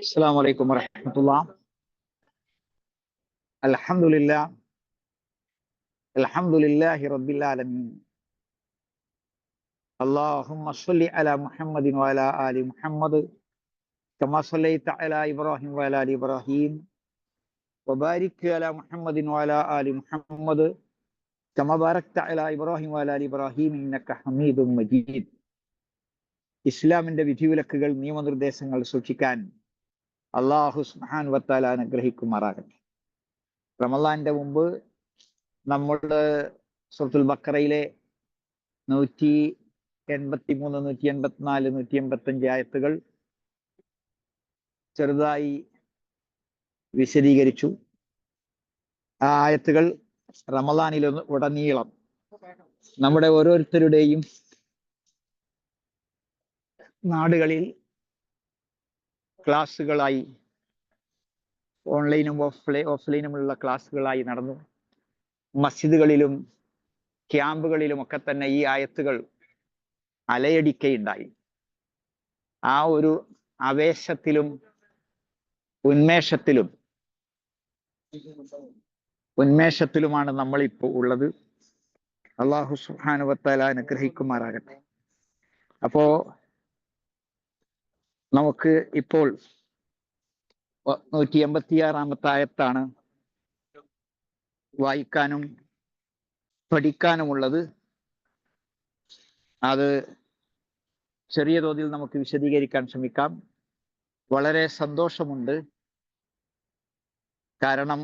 السلام عليكم ورحمة الله. الحمد لله رب العالمين. اللهم صل على محمد وعلى آل محمد كما صليت على إبراهيم وعلى آل إبراهيم وبارك على محمد وعلى آل محمد كما باركت على إبراهيم وعلى آل إبراهيم إنك حميد مجيد. ഇസ്ലാമിന്റെ വിധിവിലക്കുകൾ നിയമനിർദ്ദേശങ്ങൾ സൂക്ഷിക്കാൻ അല്ലാഹു സുബ്ഹാനഹു വ തആല അനുഗ്രഹിക്കുമാറാകട്ടെ. റമളാന്റെ മുമ്പ് നമ്മൾ സൂറത്തുൽ ബഖറയിലെ 183, 184, 185 ആയത്തുകൾ ചെറുതായി വിശദീകരിച്ചു. ആ ആയത്തുകൾ റമളാനിൽ ഉടനീളം നമ്മുടെ ഓരോരുത്തരുടെയും നാടുകളിൽ ക്ലാസ്സുകളായി, ഓൺലൈനും ഓഫ്ലൈനുമുള്ള ക്ലാസ്സുകളായി നടന്നു. മസ്ജിദുകളിലും ക്യാമ്പുകളിലും ഒക്കെ തന്നെ ഈ ആയത്തുകൾ അലയടിക്കയുണ്ടായി. ആ ഒരു ആവേശത്തിലും ഉന്മേഷത്തിലുമാണ് നമ്മളിപ്പോൾ ഉള്ളത്. അല്ലാഹു സുബ്ഹാനഹു വ തആല അനുഗ്രഹിക്കുമാറാകട്ടെ. അപ്പോ നമുക്ക് ഇപ്പോൾ 186-ാമത്തെ ആയത്താണ് വായിക്കാനും പഠിക്കാനുമുള്ളത്. അത് ചെറിയ തോതിൽ നമുക്ക് വിശദീകരിക്കാൻ ശ്രമിക്കാം. വളരെ സന്തോഷമുണ്ട്. കാരണം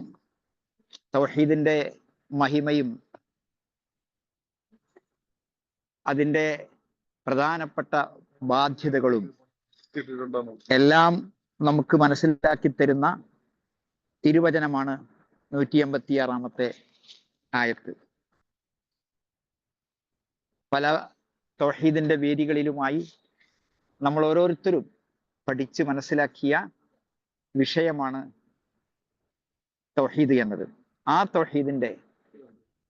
തൗഹീദിന്റെ മഹിമയും അതിൻ്റെ പ്രധാനപ്പെട്ട ബാധ്യതകളും എല്ലാം നമുക്ക് മനസ്സിലാക്കി തരുന്ന തിരുവചനമാണ് 186-ാമത്തെ ആയത്ത്. പല തൗഹീദിന്റെ വേദികളിലുമായി നമ്മൾ ഓരോരുത്തരും പഠിച്ച് മനസ്സിലാക്കിയ വിഷയമാണ് തൗഹീദ് എന്നത്. ആ തൗഹീദിന്റെ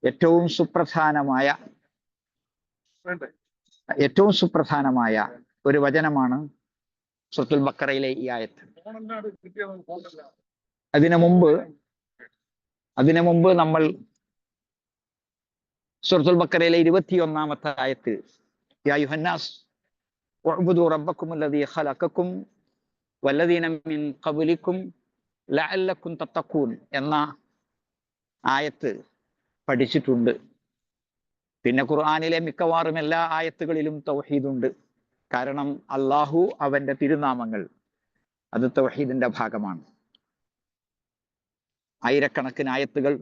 ഏറ്റവും സുപ്രധാനമായ ഒരു വചനമാണ് സൂറത്തുൽ ബഖറയിലെ ഈ ആയത്ത്. അതിനു മുമ്പ് നമ്മൾ സൂറത്തുൽ ബഖറയിലെ 21-ാമത്തെ ആയത്ത് യാ അയ്യുഹന്നാസ് ഉഅ്ബുദൂ റബ്ബക്കുമുല്ലദീ ഖലഖക്കും വല്ലദീന മിൻ ഖബ്ലിക്കും ലഅല്ലക്കും തത്തഖൂൻ എന്ന ആയത്ത് പഠിച്ചിട്ടുണ്ട്. പിന്നെ ഖുർആനിലെ മിക്കവാറും എല്ലാ ആയത്തുകളിലും തൗഹീദുണ്ട്. കാരണം അല്ലാഹു, അവന്റെ തിരുനാമങ്ങൾ, അത് തൗഹീദിന്റെ ഭാഗമാണ്. ആയിരക്കണക്കിന് ആയത്തുകൾ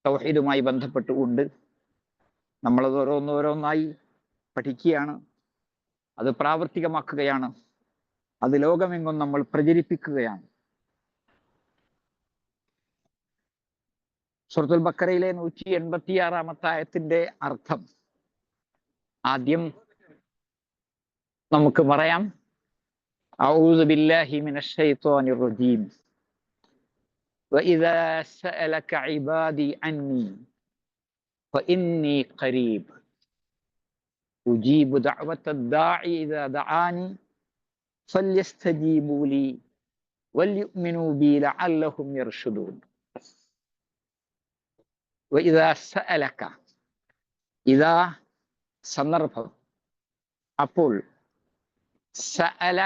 തൗഹീദുമായി ബന്ധപ്പെട്ട് ഉണ്ട്. നമ്മളത് ഓരോന്നോരോന്നായി പഠിക്കുകയാണ്, അത് പ്രാവർത്തികമാക്കുകയാണ്, അത് ലോകമെങ്ങും നമ്മൾ പ്രചരിപ്പിക്കുകയാണ്. സൂറത്തുൽ ബഖറയിലെ 186-ാമത്തെ ആയത്തിന്റെ അർത്ഥം ആദ്യം നമുക്ക് പറയാം. അഊദു ബില്ലാഹി മിനശ് ശൈത്വാനിർ റജീം. വഇദാ സഅലക ഇബാദി അന്നി ഫഇന്നി ഖരീബ് ഉജീബു ദഅവത്തദ് ദാഇ ഇദാ ദഅാനി ഫല്യസ്തജീബൂ ലി വൽയുഅ്മിനൂ ബി ലഅല്ലഹും യർഷുദൂൻ. വഇദാ സഅലക, ഇദാ സന്ദർഭം, അപ്പോൾ, സഅല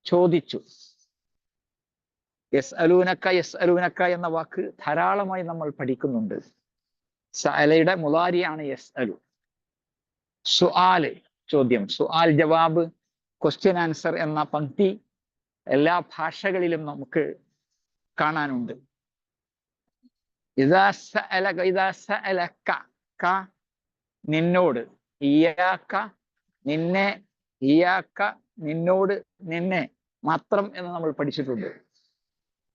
ചോദിച്ചു. യസ്അലൂനക എന്ന വാക്ക് ധാരാളമായി നമ്മൾ പഠിക്കുന്നുണ്ട്. സഅലയുടെ മുളാരിയാണ് യസ്അലു. സുആല്, ചോദ്യം. സുആൽ ജവാബ്, ക്വസ്റ്റ്യൻ ആൻസർ എന്ന പംക്തി എല്ലാ ഭാഷകളിലും നമുക്ക് കാണാനുണ്ട്. ഇദാ സഅലക, നിന്നോട്, ഇയ്യാക നിന്നെ, ഇയ്യാക നിന്നോട്, നിന്നെ മാത്രം എന്ന് നമ്മൾ പഠിച്ചിട്ടുണ്ട്.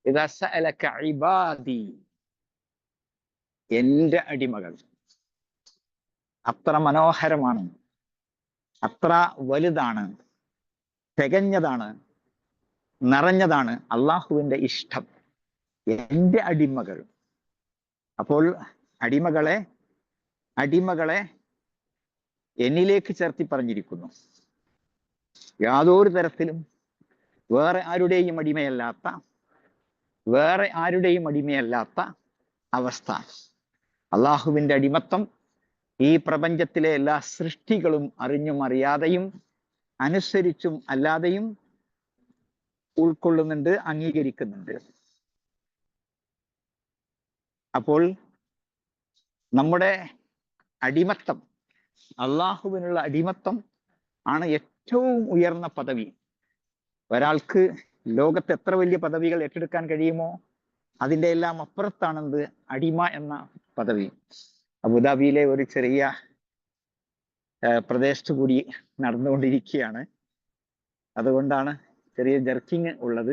ഇദാ സഅലക ഇബാദി, എന്റെ അടിമകൾ. അത്ര മനോഹരമാണ്, അത്ര വലുതാണ്, തികഞ്ഞതാണ്, നിറഞ്ഞതാണ് അള്ളാഹുവിന്റെ ഇഷ്ടം. എന്റെ അടിമകൾ. അപ്പോൾ അടിമകളെ എന്നിലേക്ക് ചേർത്തി പറഞ്ഞിരിക്കുന്നു. യാതൊരു തരത്തിലും വേറെ ആരുടെയും അടിമയല്ലാത്ത അവസ്ഥ. അള്ളാഹുവിന്റെ അടിമത്തം ഈ പ്രപഞ്ചത്തിലെ എല്ലാ സൃഷ്ടികളും അറിഞ്ഞും അറിയാതെയും അനുസരിച്ചും അല്ലാതെയും ഉൾക്കൊള്ളുന്നുണ്ട്, അംഗീകരിക്കുന്നുണ്ട്. അപ്പോൾ നമ്മുടെ അടിമത്തം, അള്ളാഹുവിനുള്ള അടിമത്തം ആണ് ഏറ്റവും ഉയർന്ന പദവി. ഒരാൾക്ക് ലോകത്ത് എത്ര വലിയ പദവികൾ ഏറ്റെടുക്കാൻ കഴിയുമോ അതിൻ്റെ എല്ലാം അപ്പുറത്താണെന്ത്? അടിമ എന്ന പദവി. അബുദാബിയിലെ ഒരു ചെറിയ പ്രദേശത്തു കൂടി നടന്നുകൊണ്ടിരിക്കുകയാണ്, അതുകൊണ്ടാണ് ചെറിയ ജർക്കിങ് ഉള്ളത്.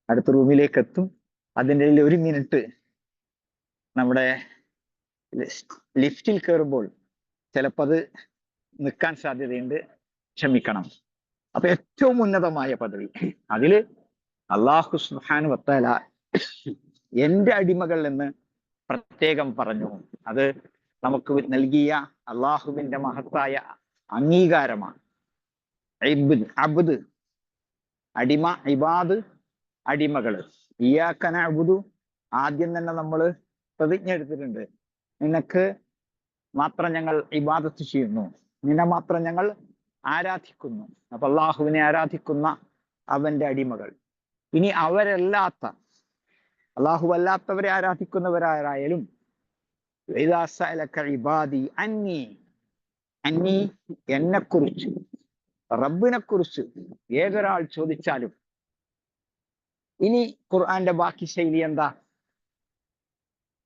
അടുത്ത റൂമിലേക്ക് എത്തും. അതിൻ്റെ ഇടയിൽ 1 മിനിറ്റ് നമ്മുടെ ലിഫ്റ്റിൽ കയറുമ്പോൾ ചിലപ്പോൾ അത് നിൽക്കാൻ സാധ്യതയുണ്ട്, ക്ഷമിക്കണം. അപ്പൊ ഏറ്റവും ഉന്നതമായ പദവി, അതില് അള്ളാഹു സുബ്ഹാനഹു വ തആല എന്റെ അടിമകൾ എന്ന് പ്രത്യേകം പറഞ്ഞു. അത് നമുക്ക് നൽകിയ അള്ളാഹുവിന്റെ മഹത്തായ അംഗീകാരമാണ്. അബ്ദ് അടിമ, ഇബാദ് അടിമകള്. ഇയ്യാക നഅ്ബുദു ആദ്യം തന്നെ നമ്മൾ പ്രതിജ്ഞ എടുത്തിട്ടുണ്ട്, നിനക്ക് മാത്രം ഞങ്ങൾ ഇബാദത്ത് ചെയ്യുന്നു, നിന്നെ മാത്രം ഞങ്ങൾ ആരാധിക്കുന്നു. അപ്പൊ അള്ളാഹുവിനെ ആരാധിക്കുന്ന അവന്റെ അടിമകൾ. ഇനി അവരല്ലാത്ത, അള്ളാഹു അല്ലാത്തവരെ ആരാധിക്കുന്നവരായാലും ഇബാദി അന്നി, അന്നി എന്നെക്കുറിച്ച്, റബ്ബിനെ കുറിച്ച് ഏതൊരാൾ ചോദിച്ചാലും. ഇനി ഖുർആന്റെ ബാക്കി ശൈലി എന്താ?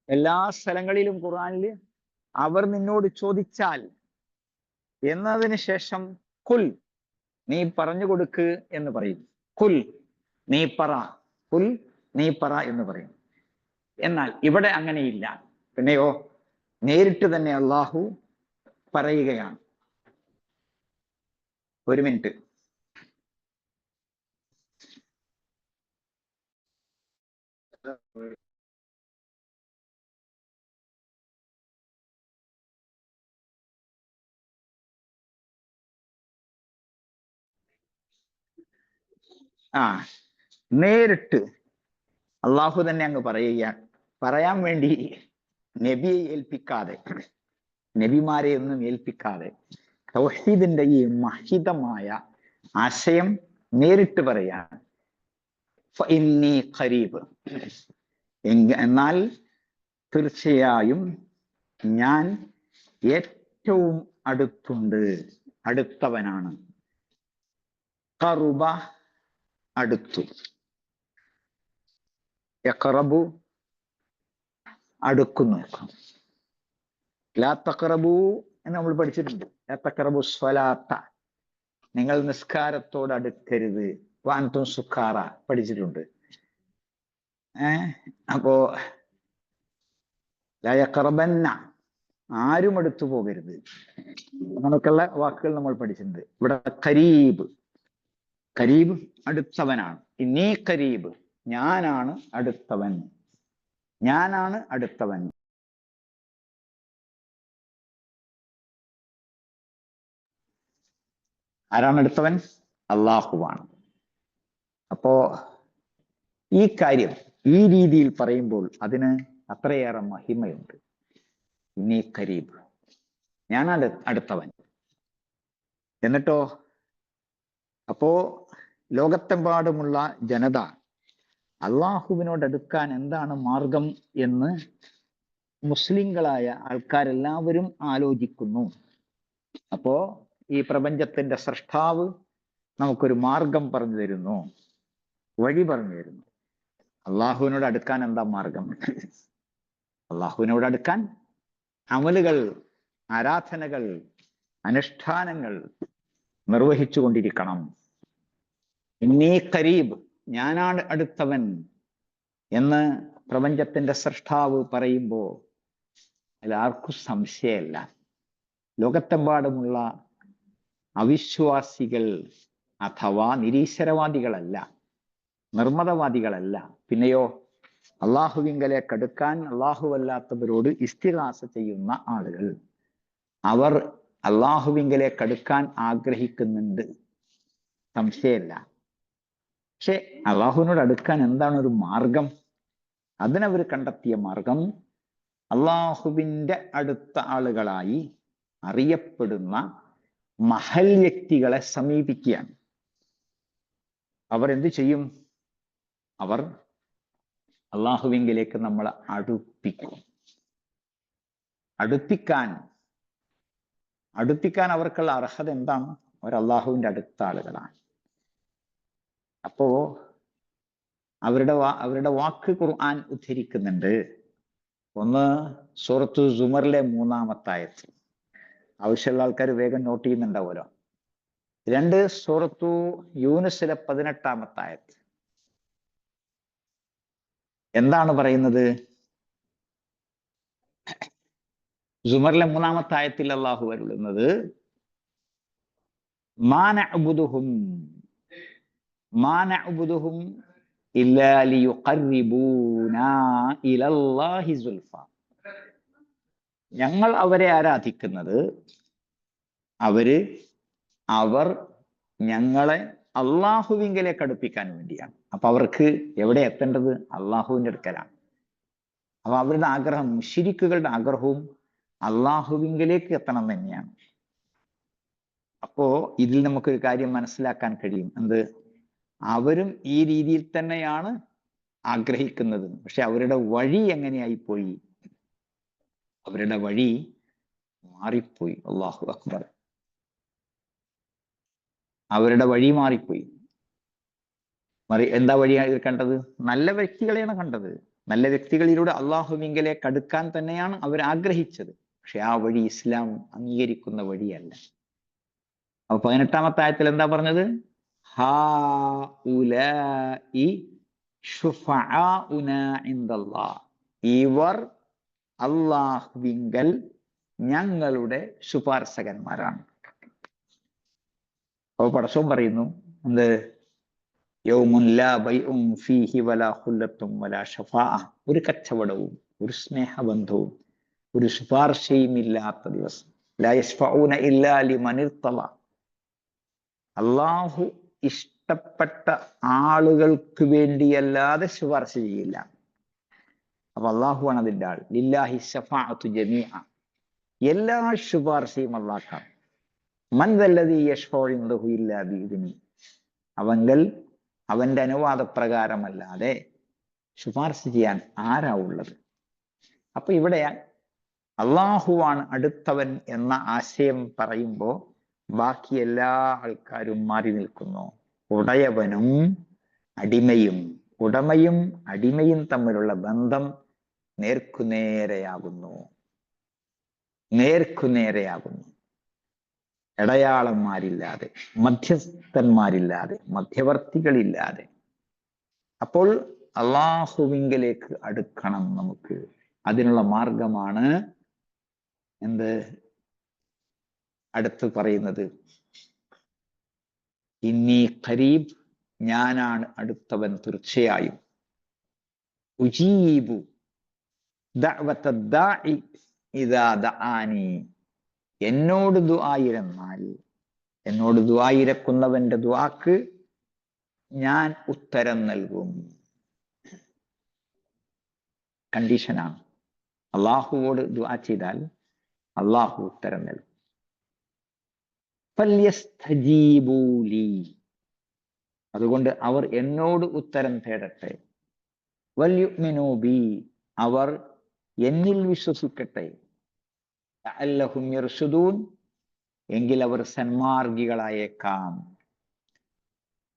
എല്ലാ സ്ഥലങ്ങളിലും ഖുർആനിൽ അവർ നിന്നോട് ചോദിച്ചാൽ എന്നതിന് ശേഷം കുൽ, നീ പറഞ്ഞു കൊടുക്ക് എന്ന് പറയും. കുൽ, നീ പറ, കുൽ, നീ പറ എന്ന് പറയും. എന്നാൽ ഇവിടെ അങ്ങനെയില്ല. പിന്നെയോ നേരിട്ട് തന്നെ അള്ളാഹു പറയുകയാണ്. 1 മിനിറ്റ്. നേരിട്ട് അള്ളാഹു തന്നെ അങ്ങ് പറയുകയാണ്. പറയാൻ വേണ്ടി നബിയെ ഏൽപ്പിക്കാതെ, നബിമാരെ ഒന്നും ഏൽപ്പിക്കാതെ തൗഹീദിന്റെ ഈ മഹിതമായ ആശയം നേരിട്ട് പറയാണ്. ഫഇന്നി ഖരീബ്, എന്നാൽ തീർച്ചയായും ഞാൻ ഏറ്റവും അടുത്തുണ്ട്, അടുത്തവനാണ്. ഖറുബ, അടുത്തു. യഖറബു, അടുക്കുന്നു. ലാ തഖറബു എന്ന് നമ്മൾ പഠിച്ചിട്ടുണ്ട്. ലാ തഖറബു സ്വലാത്ത, നിങ്ങൾ നിസ്കാരത്തോട് അടുക്കരുത്. വഅൻതും സുക്കാറ പഠിച്ചിട്ടുണ്ട്. അപ്പോ ലാ യഖറബന്ന, ആരും അടുത്തു പോകരുത്. അങ്ങനെയൊക്കെയുള്ള വാക്കുകൾ നമ്മൾ പഠിച്ചിട്ടുണ്ട്. ഇവിടെ ഖരീബ്, ഖരീബ് അടുത്തവനാണ്. ഇന്നീ ഖരീബ്, ഞാനാണ് അടുത്തവൻ, ഞാനാണ് അടുത്തവൻ. ആരാണ് അടുത്തവൻ? അള്ളാഹുവാണ്. അപ്പോ ഈ കാര്യം ഈ രീതിയിൽ പറയുമ്പോൾ അതിന് അത്രയേറെ മഹിമയുണ്ട്. ഇന്നീ ഖരീബ്, ഞാനാണ് അടുത്തവൻ. എന്നിട്ടോ അപ്പോ ലോകത്തെമ്പാടുമുള്ള ജനത അള്ളാഹുവിനോട് അടുക്കാൻ എന്താണ് മാർഗം എന്ന് മുസ്ലിങ്ങളായ ആൾക്കാരെല്ലാവരും ആലോചിക്കുന്നു. അപ്പോ ഈ പ്രപഞ്ചത്തിന്റെ സൃഷ്ടാവ് നമുക്കൊരു മാർഗം പറഞ്ഞു തരുന്നു, വഴി പറഞ്ഞു തരുന്നു. അള്ളാഹുവിനോട് അടുക്കാൻ എന്താ മാർഗം? അള്ളാഹുവിനോട് അടുക്കാൻ അമലുകൾ, ആരാധനകൾ, അനുഷ്ഠാനങ്ങൾ നിർവഹിച്ചു കൊണ്ടിരിക്കണം. ഇന്നീ ഖരീബ്, ഞാനാണ് അടുത്തവൻ എന്ന് പ്രപഞ്ചത്തിന്റെ സൃഷ്ടാവ് പറയുമ്പോ എല്ലാവർക്കും സംശയമല്ല. ലോകത്തെമ്പാടുമുള്ള അവിശ്വാസികൾ അഥവാ നിരീശ്വരവാദികളല്ല, നിർമ്മതവാദികളല്ല, പിന്നെയോ അള്ളാഹുവിങ്കലേക്ക് അടുക്കാൻ അള്ളാഹുവല്ലാത്തവരോട് ഇസ്തിഗാസ ചെയ്യുന്ന ആളുകൾ, അവർ അള്ളാഹുവിങ്കലേക്ക് അടുക്കാൻ ആഗ്രഹിക്കുന്നുണ്ട്. സംശയമില്ല. പക്ഷെ അള്ളാഹുവിനോട് അടുക്കാൻ എന്താണ് ഒരു മാർഗം? അതിനവർ കണ്ടെത്തിയ മാർഗം അള്ളാഹുവിൻ്റെ അടുത്ത ആളുകളായി അറിയപ്പെടുന്ന മഹൽ വ്യക്തികളെ സമീപിക്കുകയാണ്. അവർ എന്തു ചെയ്യും? അവർ അള്ളാഹുവിങ്കിലേക്ക് നമ്മളെ അടുപ്പിക്കും. അടുപ്പിക്കാൻ അവർക്കുള്ള അർഹത എന്താണ്? അവർ അള്ളാഹുവിൻ്റെ അടുത്ത ആളുകളാണ്. അപ്പോ അവരുടെ വാക്ക് ഖുർആൻ ഉദ്ധരിക്കുന്നുണ്ട്. ഒന്ന് സൂറത്തു സുമറിലെ 3-ാമത്തെ ആയത്ത്. ആവശ്യമുള്ള ആൾക്കാർ വേഗം നോട്ട് ചെയ്യുന്നുണ്ടാവുമല്ലോ. 2 സൂറത്തു യൂനുസിലെ 18-ാമത്തെ ആയത്ത്. എന്താണ് പറയുന്നത്? സുമറിലെ 3-ാമത്തെ ആയത്തിൽ അള്ളാഹു വരുന്നത് മാ നഅ്ബുദുഹും ഇല്ലാ ലിയുഖർരിബൂനാ ഇലല്ലാഹി സുൽഫ. ഞങ്ങൾ അവരെ ആരാധിക്കുന്നത് അവർ ഞങ്ങളെ അള്ളാഹുവിങ്കലേക്ക് അടുപ്പിക്കാൻ വേണ്ടിയാണ്. അപ്പൊ അവർക്ക് എവിടെ എത്തേണ്ടത്? അള്ളാഹുവിൻ്റെ അടുക്കലാണ്. അപ്പൊ അവരുടെ ആഗ്രഹം, മുശ്രിക്കുകളുടെ ആഗ്രഹവും അള്ളാഹുവിങ്കലേക്ക് എത്തണം തന്നെയാണ്. അപ്പോ ഇതിൽ നമുക്കൊരു കാര്യം മനസ്സിലാക്കാൻ കഴിയും. എന്ത്? അവരും ഈ രീതിയിൽ തന്നെയാണ് ആഗ്രഹിക്കുന്നത്. പക്ഷെ അവരുടെ വഴി എങ്ങനെയായിപ്പോയി? അവരുടെ വഴി മാറിപ്പോയി. അല്ലാഹു അക്ബർ. അവരുടെ വഴി മാറിപ്പോയി. എന്താ വഴി കണ്ടത്? നല്ല വ്യക്തികളെയാണ് കണ്ടത്. നല്ല വ്യക്തികളിലൂടെ അള്ളാഹുവിങ്കലേക്ക് അടുക്കാൻ തന്നെയാണ് അവർ ആഗ്രഹിച്ചത്. പക്ഷെ ആ വഴി ഇസ്ലാം അംഗീകരിക്കുന്ന വഴിയല്ല. അപ്പൊ 18-ാമത്തെ ആയത്തിൽ എന്താ പറഞ്ഞത്? ഹാഉലാഇ ശുഫആഉനാ ഇൻദല്ലാഹ്. ഇവർ അള്ളാഹുവിങ്കൽ ഞങ്ങളുടെ ശുപാർശകന്മാരാണ്. അപ്പൊ പടച്ചോൻ പറയുന്നു എന്ത്? യൗമുൻ ലാ ബൈഉൻ ഫീഹി വലാ ഖുല്ലത്തും വലാ ശഫാഅ. ഒരു കച്ചവടവും ഒരു സ്നേഹബന്ധവും ഒരു ശുപാർശയും ഇല്ലാത്ത ദിവസം. ലാ യശ്ഫഊന ഇല്ലാ ലിമൻ ഇർതള. അള്ളാഹു ഇഷ്ടപ്പെട്ട ആളുകൾക്ക് വേണ്ടിയല്ലാതെ ശുപാർശ ചെയ്യില്ല. അപ്പൊ അള്ളാഹുവാണ് അതിൻ്റെ ആൾ. ലില്ലാഹി ശഫാഅത്തു ജമീഅ. എല്ലാ ശുപാർശയും അള്ളാഹ്ക്കാണ്. മൻ ദല്ലദീ യശ്ഫഉ ഇൻദഹു ഇല്ലാ ബിഇദ്നി. അവന്റെ അനുവാദപ്രകാരമല്ലാതെ ശുപാർശ ചെയ്യാൻ ആരാ ഉള്ളത്? അപ്പൊ ഇവിടെ അള്ളാഹുവാണ് അടുത്തവൻ എന്ന ആശയം പറയുമ്പോൾ ബാക്കി എല്ലാ ആൾക്കാരും മാറി നിൽക്കുന്നു. ഉടയവനും അടിമയും തമ്മിലുള്ള ബന്ധം നേർക്കുനേരെയാകുന്നു. ഇടയാളന്മാരില്ലാതെ, മധ്യസ്ഥന്മാരില്ലാതെ, മധ്യവർത്തികളില്ലാതെ. അപ്പോൾ അള്ളാഹുവിങ്കലേക്ക് അടുക്കണം നമുക്ക്. അതിനുള്ള മാർഗമാണ് എന്ത്? അടുത്ത് പറയുന്നത് ഇന്നി ഖരീബ്. ഞാനാണ് അടുത്തവൻ തീർച്ചയായും. ഉജീബു ദഅവത്തദ്ദാഇ ഇദാ ദആനി. എന്നോട് ദുആയിരക്കുന്നവന്റെ ദുആക്ക് ഞാൻ ഉത്തരം നൽകും. കണ്ടീഷനാണ്. അള്ളാഹുവോട് ദുആ ചെയ്താൽ അള്ളാഹു ഉത്തരം നൽകും. ഫല്യസ്തജീബൂ ലീ. അതുകൊണ്ട് അവർ എന്നോട് ഉത്തരം തേടട്ടെ. വൽയുഅ്മിനൂ ബി. അവർ എന്നിൽ വിശ്വസിക്കട്ടെ. ലഅല്ലഹും യർശുദൂൻ. എങ്കിൽ അവർ സന്മാർഗികളായേക്കാം.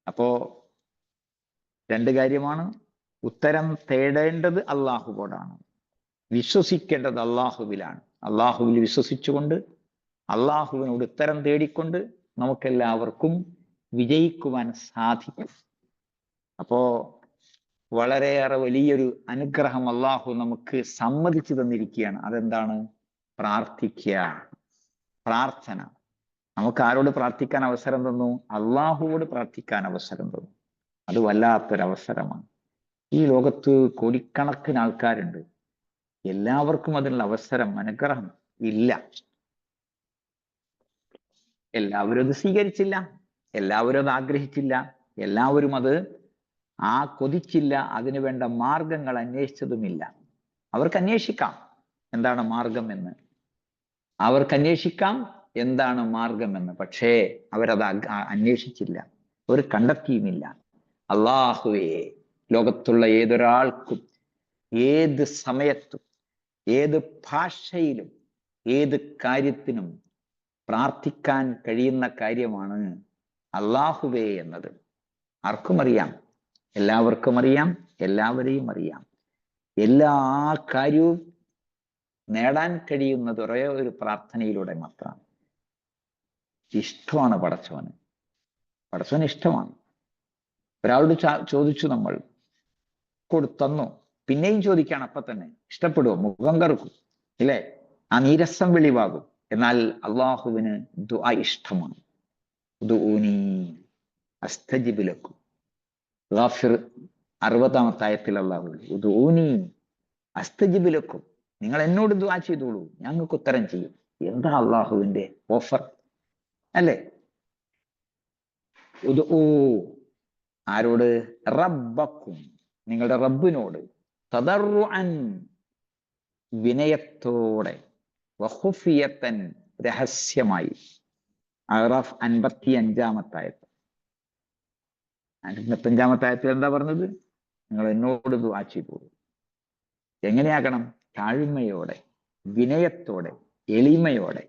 അപ്പോ 2 കാര്യമാണ്. ഉത്തരം തേടേണ്ടത് അള്ളാഹുവോടാണ്. വിശ്വസിക്കേണ്ടത് അള്ളാഹുവിലാണ്. അള്ളാഹുവിൽ വിശ്വസിച്ചുകൊണ്ട് അള്ളാഹുവിനോട് ഉത്തരം തേടിക്കൊണ്ട് നമുക്കെല്ലാവർക്കും വിജയിക്കുവാൻ സാധിക്കും. അപ്പോ വളരെയേറെ വലിയൊരു അനുഗ്രഹം അള്ളാഹു നമുക്ക് സമ്മതിച്ചു തന്നിരിക്കുകയാണ്. അതെന്താണ്? പ്രാർത്ഥന. നമുക്ക് ആരോട് പ്രാർത്ഥിക്കാൻ അവസരം തന്നു? അള്ളാഹുവോട് പ്രാർത്ഥിക്കാൻ അവസരം തന്നു. അത് വല്ലാത്തൊരവസരമാണ്. ഈ ലോകത്ത് കോടിക്കണക്കിന് ആൾക്കാരുണ്ട്. എല്ലാവർക്കും അതിനുള്ള അവസരം, അനുഗ്രഹം ഇല്ല. എല്ലാവരും അത് സ്വീകരിച്ചില്ല. എല്ലാവരും അത് ആഗ്രഹിച്ചില്ല, എല്ലാവരും അത് കൊതിച്ചില്ല, അതിനു വേണ്ട മാർഗങ്ങൾ അന്വേഷിച്ചതുമില്ല. അവർക്ക് അന്വേഷിക്കാം എന്താണ് മാർഗം എന്ന്, പക്ഷേ അവരത് അന്വേഷിച്ചില്ല, അവർ കണ്ടെത്തിയുമില്ല. അള്ളാഹുവേ, ലോകത്തുള്ള ഏതൊരാൾക്കും ഏത് സമയത്തും ഏത് ഭാഷയിലും ഏത് കാര്യത്തിനും പ്രാർത്ഥിക്കാൻ കഴിയുന്ന കാര്യമാണ് അള്ളാഹുവേ എന്നത്. ആർക്കും അറിയാം, എല്ലാവർക്കും അറിയാം, എല്ലാവരെയും അറിയാം. എല്ലാ കാര്യവും നേടാൻ കഴിയുന്നത് ഒരേ ഒരു പ്രാർത്ഥനയിലൂടെ മാത്രമാണ്. ഇഷ്ടമാണ് പടച്ചവന് ഇഷ്ടമാണ്. ഒരാളോട് ചോദിച്ചു, നമ്മൾ തന്നു, പിന്നെയും ചോദിക്കാണ്, അപ്പൊ തന്നെ ഇഷ്ടപ്പെടുവോ? മുഖം കറുക്കും ഇല്ലേ, ആ നീരസം വെളിവാകും. എന്നാൽ അള്ളാഹുവിന് ദുആ ഇഷ്ടമാണ്. ഉദ്ഉനി അസ്തജിബ് ലക്കും. ഗാഫിർ 60-ാമത്തെ ആയത്തിൽ അള്ളാഹു ഉദ്ഉനി അസ്തജിബ് ലക്കും, നിങ്ങൾ എന്നോട് ദുആ ചെയ്തോളൂ, ഞങ്ങൾക്ക് ഉത്തരം ചെയ്യും. എന്താ അള്ളാഹുവിന്റെ ഓഫർ അല്ലേ? ഉദ്ഉ ആരോട്? റബ്ബക്കും, നിങ്ങളുടെ റബ്ബിനോട്. തദർറുഅൻ വിനയത്തോടെ, വഖുഫിയത്തൻ രഹസ്യമായി. അഅറാഫ് 55-ാമത്തെ ആയത്ത്. 55-ാമത്തെ ആയത്തിൽ എന്താ പറഞ്ഞത്? നിങ്ങൾ എന്നോട് ദുആ ചെയ്തോളൂ. എങ്ങനെയാകണം? താഴ്മയോടെ, വിനയത്തോടെ, എളിമയോടെ.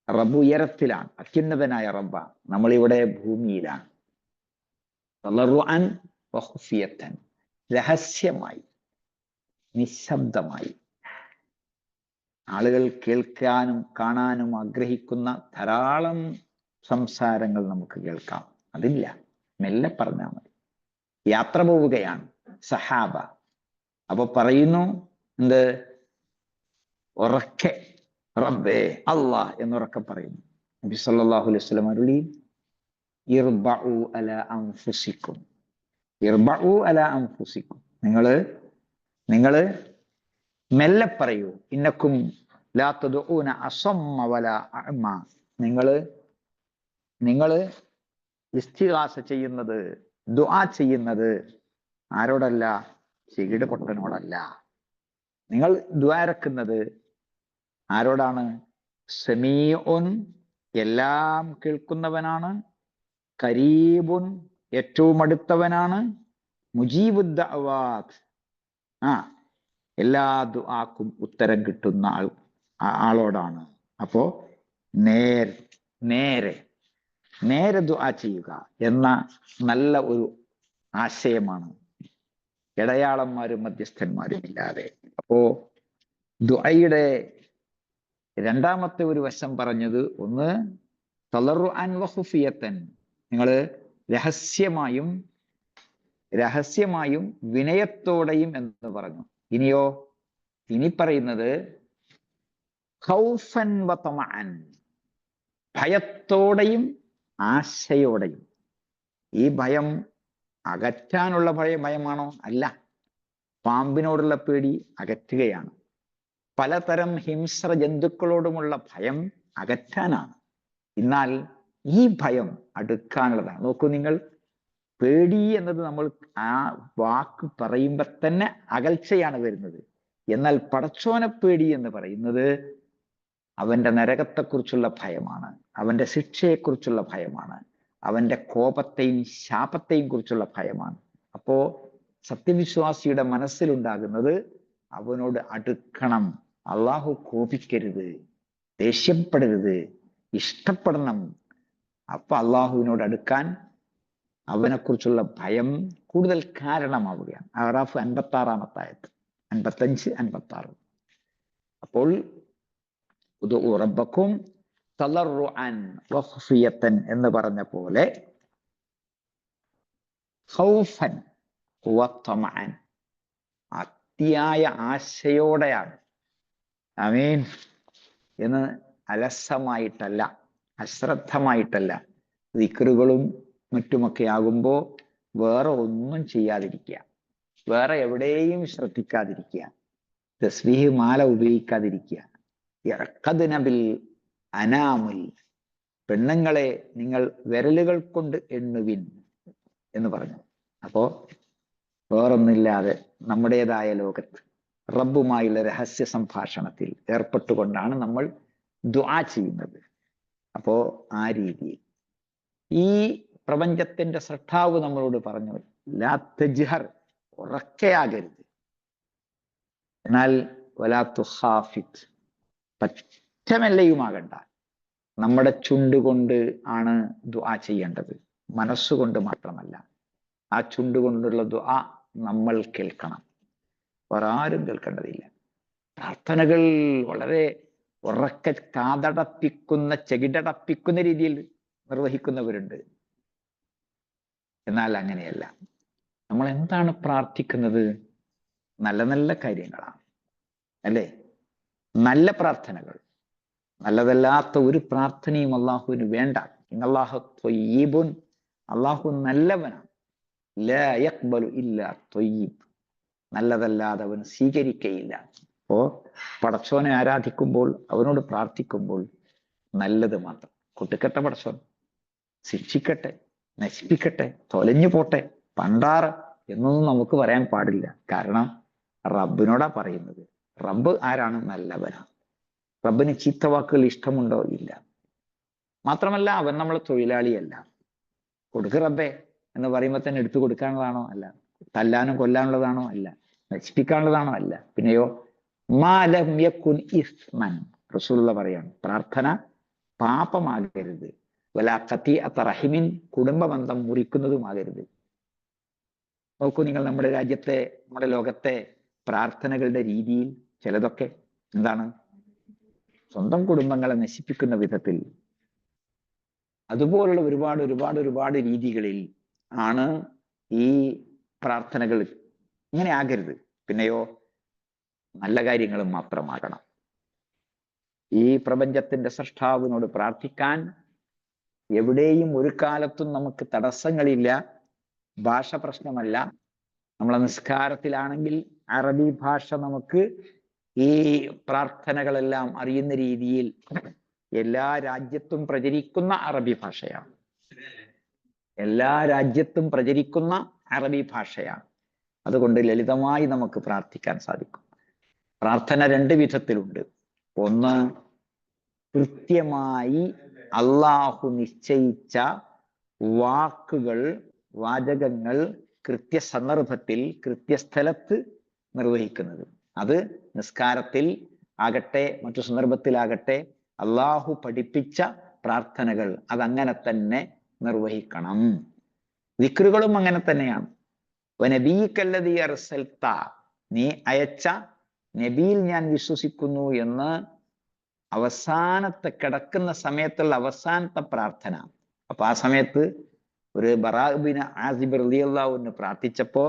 റബ്ബ് ഉയരത്തിലാണ്, അത്യുന്നതനായ റബ്ബ, നമ്മളിവിടെ ഭൂമിയിലാണ്. തളറുഅൻ വഖുഫിയത്തൻ, രഹസ്യമായി, നിശബ്ദമായി. ആളുകൾ കേൾക്കാനും കാണാനും ആഗ്രഹിക്കുന്ന ധാരാളം സംസാരങ്ങൾ നമുക്ക് കേൾക്കാം, അതില്ല, മെല്ലെ പറഞ്ഞാൽ മതി. യാത്ര പോവുകയാണ് സഹാബ, അപ്പൊ പറയുന്നു എന്ത്? ഉറക്കെ റബ്ബേ അല്ലാഹ് എന്നുറക്കെ പറയുന്നു. നബി സല്ലല്ലാഹു അലൈഹി വസല്ലം അരുളി, ഇർബഉ അലാ അൻഫുസിക്കും, ഇർബഉ അലാ അൻഫുസിക്കും, നിങ്ങള് മെല്ലെ പറയൂ. ഇന്നക്കും ലാ തദ്ഊന അസമ്മ വലാ അഅമ, നിങ്ങള് ഇസ്തിഗാസ ചെയ്യുന്നത്, ദുആ ചെയ്യുന്നത് ആരോടല്ല? ചെകിട് പൊട്ടനോടല്ല. നിങ്ങൾ ദുആ ഇറക്കുന്നത് ആരോടാണ്? സമീഉൻ, എല്ലാം കേൾക്കുന്നവനാണ്. കരീബുൻ, ഏറ്റവും അടുത്തവനാണ്. മുജീബുദ് ദഅവാത്ത്, എല്ലാ ദുആക്കും ഉത്തരം കിട്ടുന്ന ആളോടാണ്. അപ്പോ നേരെ ദുആ ചെയ്യുക എന്ന നല്ല ഒരു ആശയമാണ്, ഇടയാളന്മാരും മധ്യസ്ഥന്മാരും ഇല്ലാതെ. അപ്പോ ദുആയുടെ രണ്ടാമത്തെ ഒരു വശം പറഞ്ഞത്, ഒന്ന് തളറുഅൻ വഖുഫിയത്തൻ, നിങ്ങൾ രഹസ്യമായും വിനയത്തോടെയും എന്ന് പറഞ്ഞു. ഇനി പറയുന്നത് ഖൗഫൻ വതമഅൻ, ഭയത്തോടെയും ആശയോടെയും. ഈ ഭയം അകറ്റാനുള്ള ഭയമാണോ? അല്ല, പാമ്പിനോടുള്ള പേടി അകറ്റുകയാണ്. പലതരം ഹിംസ്ര ജന്തുക്കളോടുമുള്ള ഭയം അകറ്റാനാണ്. എന്നാൽ ഈ ഭയം അടുക്കാനുള്ളതാണ്. നോക്കൂ നിങ്ങൾ, പേടി എന്നത് നമ്മൾ ആ വാക്ക് പറയുമ്പോൾ തന്നെ അകൽച്ചയാണ് വരുന്നത്. എന്നാൽ പടച്ചോനെ പേടി എന്ന് പറയുന്നത് അവന്റെ നരകത്തെക്കുറിച്ചുള്ള ഭയമാണ്, അവന്റെ ശിക്ഷയെക്കുറിച്ചുള്ള ഭയമാണ്, അവന്റെ കോപത്തെയും ശാപത്തെയും കുറിച്ചുള്ള ഭയമാണ്. അപ്പോ സത്യവിശ്വാസിയുടെ മനസ്സിലുണ്ടാകുന്നത് അവനോട് അടുക്കണം, അള്ളാഹു കോപിക്കരുത്, ദേഷ്യപ്പെടരുത്, ഇഷ്ടപ്പെടണം. അപ്പൊ അള്ളാഹുവിനോട് അടുക്കാൻ അവനെക്കുറിച്ചുള്ള ഭയം കൂടുതൽ കാരണമാവുകയാണ്. അറാഫ് 56-ാമത്തെ ആയത്ത്, 55, 56. അപ്പോൾ ഉദ്ഉ റബ്ബക്കും തളറുഅൻ വഖുഫിയത്തൻ എന്ന് പറഞ്ഞ പോലെ ഖൗഫൻ വതമഅൻ, അതിയായ ആശയോടെയാണ്. ആമീൻ എന്ന് അലസമായിട്ടല്ല, അശ്രദ്ധമായിട്ടല്ല. ദിക്റുകളും മറ്റുമൊക്കെ ആകുമ്പോൾ വേറെ ഒന്നും ചെയ്യാതിരിക്കുക, വേറെ എവിടെയും ശ്രദ്ധിക്കാതിരിക്കുക, തസ്ബീഹ് മാല ഉപയോഗിക്കാതിരിക്കുക. യഖദ്ന ബിൽ അനാമുൽ, പെണ്ണുങ്ങളെ നിങ്ങൾ വിരലുകൾ കൊണ്ട് എണ്ണുവിൻ എന്ന് പറഞ്ഞു. അപ്പോ വേറൊന്നില്ലാതെ നമ്മുടേതായ ലോകത്ത് റബ്ബുമായുള്ള രഹസ്യ സംഭാഷണത്തിൽ ഏർപ്പെട്ടുകൊണ്ടാണ് നമ്മൾ ദുആ ചെയ്യുന്നത്. അപ്പോ ആ രീതിയിൽ ഈ പ്രപഞ്ചത്തിന്റെ സൃഷ്ടാവ് നമ്മളോട് പറഞ്ഞു, ലാ തജ്ഹർ, ഉറക്കെയാകരുത്. എന്നാൽ വലാ തുഖാഫിത്, പറ്റമെല്ലയുമാകണ്ട. നമ്മുടെ ചുണ്ടുകൊണ്ട് ആണ് ദുആ ചെയ്യേണ്ടത്, മനസ്സുകൊണ്ട് മാത്രമല്ല. ആ ചുണ്ടുകൊണ്ടുള്ള ദുആ നമ്മൾ കേൾക്കണം, വേറെ ആരും കേൾക്കേണ്ടതില്ല. പ്രാർത്ഥനകൾ വളരെ ഉറക്കെ കാതടപ്പിക്കുന്ന, ചെകിടടപ്പിക്കുന്ന രീതിയിൽ നിർവഹിക്കുന്നവരുണ്ട്. എന്നാൽ അങ്ങനെയല്ല. നമ്മൾ എന്താണ് പ്രാർത്ഥിക്കുന്നത്? നല്ല നല്ല കാര്യങ്ങളാണ്, അല്ലേ? നല്ല പ്രാർത്ഥനകൾ. നല്ലതല്ലാത്ത ഒരു പ്രാർത്ഥനയും അള്ളാഹുവിന് വേണ്ട. ഇന്നല്ലാഹു ത്വയ്യിബുൻ, അള്ളാഹു നല്ലവനാണ്. ലാ യഖ്ബലു ഇല്ലാ ത്വയ്യിബ്, നല്ലതല്ലാതെ അവൻ സ്വീകരിക്കയില്ല. അപ്പോ പടച്ചോനെ ആരാധിക്കുമ്പോൾ, അവനോട് പ്രാർത്ഥിക്കുമ്പോൾ നല്ലത് മാത്രം. കൊട്ടുക്കട്ടെ പടച്ചോൻ, ശിക്ഷിക്കട്ടെ, നശിപ്പിക്കട്ടെ, തൊലഞ്ഞു പോട്ടെ, പണ്ടാറ് എന്നൊന്നും നമുക്ക് പറയാൻ പാടില്ല. കാരണം റബ്ബിനോടാ പറയുന്നത്. റബ്ബ് ആരാണ്? നല്ലവനാണ്. റബ്ബിന് ചീത്ത വാക്കുകൾ ഇഷ്ടമുണ്ടോ? ഇല്ല. മാത്രമല്ല അവൻ നമ്മളെ തൊഴിലാളിയല്ല. കൊടുക്ക് റബ്ബേ എന്ന് പറയുമ്പോൾ തന്നെ എടുത്തു കൊടുക്കാനുള്ളതാണോ? അല്ല. തല്ലാനും കൊല്ലാനുള്ളതാണോ? അല്ല. നശിപ്പിക്കാനുള്ളതാണോ? അല്ല. പിന്നെയോ മാ ലം യകുൻ ഇസ്മൻ, റസൂലുള്ള പറയാണ്, പ്രാർത്ഥന പാപമാകരുത്. വലാ ഖതീഅത റഹിമിൻ, കുടുംബബന്ധം മുറിക്കുന്നതുമാകരുത്. നോക്കൂ നിങ്ങൾ, നമ്മുടെ രാജ്യത്തെ, നമ്മുടെ ലോകത്തെ പ്രാർത്ഥനകളുടെ രീതിയിൽ ചിലതൊക്കെ എന്താണ്? സ്വന്തം കുടുംബങ്ങളെ നശിപ്പിക്കുന്ന വിധത്തിൽ, അതുപോലുള്ള ഒരുപാട് ഒരുപാട് ഒരുപാട് രീതികളിൽ ആണ് ഈ പ്രാർത്ഥനകൾ. ഇങ്ങനെ ആകരുത്. പിന്നെയോ നല്ല കാര്യങ്ങൾ മാത്രമാകണം. ഈ പ്രപഞ്ചത്തിന്റെ സൃഷ്ടാവിനോട് പ്രാർത്ഥിക്കാൻ എവിടെയും ഒരു കാലത്തും നമുക്ക് തടസ്സങ്ങളില്ല. ഭാഷ പ്രശ്നമല്ല. നമ്മളെ നിസ്കാരത്തിലാണെങ്കിൽ അറബി ഭാഷ നമുക്ക് ഈ പ്രാർത്ഥനകളെല്ലാം അറിയുന്ന രീതിയിൽ എല്ലാ രാജ്യത്തും പ്രചരിക്കുന്ന അറബി ഭാഷയാണ്. എല്ലാ രാജ്യത്തും പ്രചരിക്കുന്ന അറബി ഭാഷയാണ്. അതുകൊണ്ട് ലളിതമായി നമുക്ക് പ്രാർത്ഥിക്കാൻ സാധിക്കും. പ്രാർത്ഥന രണ്ട് വിധത്തിലുണ്ട്. ഒന്ന്, കൃത്യമായി അള്ളാഹു നിശ്ചയിച്ച വാക്കുകൾ, വാചകങ്ങൾ കൃത്യസന്ദർഭത്തിൽ കൃത്യസ്ഥലത്ത് നിർവഹിക്കുന്നത്. അത് നിസ്കാരത്തിൽ ആകട്ടെ മറ്റു സന്ദർഭത്തിലാകട്ടെ അള്ളാഹു പഠിപ്പിച്ച പ്രാർത്ഥനകൾ അതങ്ങനെ തന്നെ നിർവഹിക്കണം. ദിക്റുകളും അങ്ങനെ തന്നെയാണ്. വനബീക്കല്ലദീ അർസൽത, നീ അയച്ച നബിയിൽ ഞാൻ വിശ്വസിക്കുന്നു എന്ന് അവസാനത്തെ കിടക്കുന്ന സമയത്തുള്ള അവസാനത്തെ പ്രാർത്ഥന. അപ്പൊ ആ സമയത്ത് ഒരു ബറാ ബിൻ ആസിബ് റളിയല്ലാഹു അൻഹു പ്രാർത്ഥിച്ചപ്പോ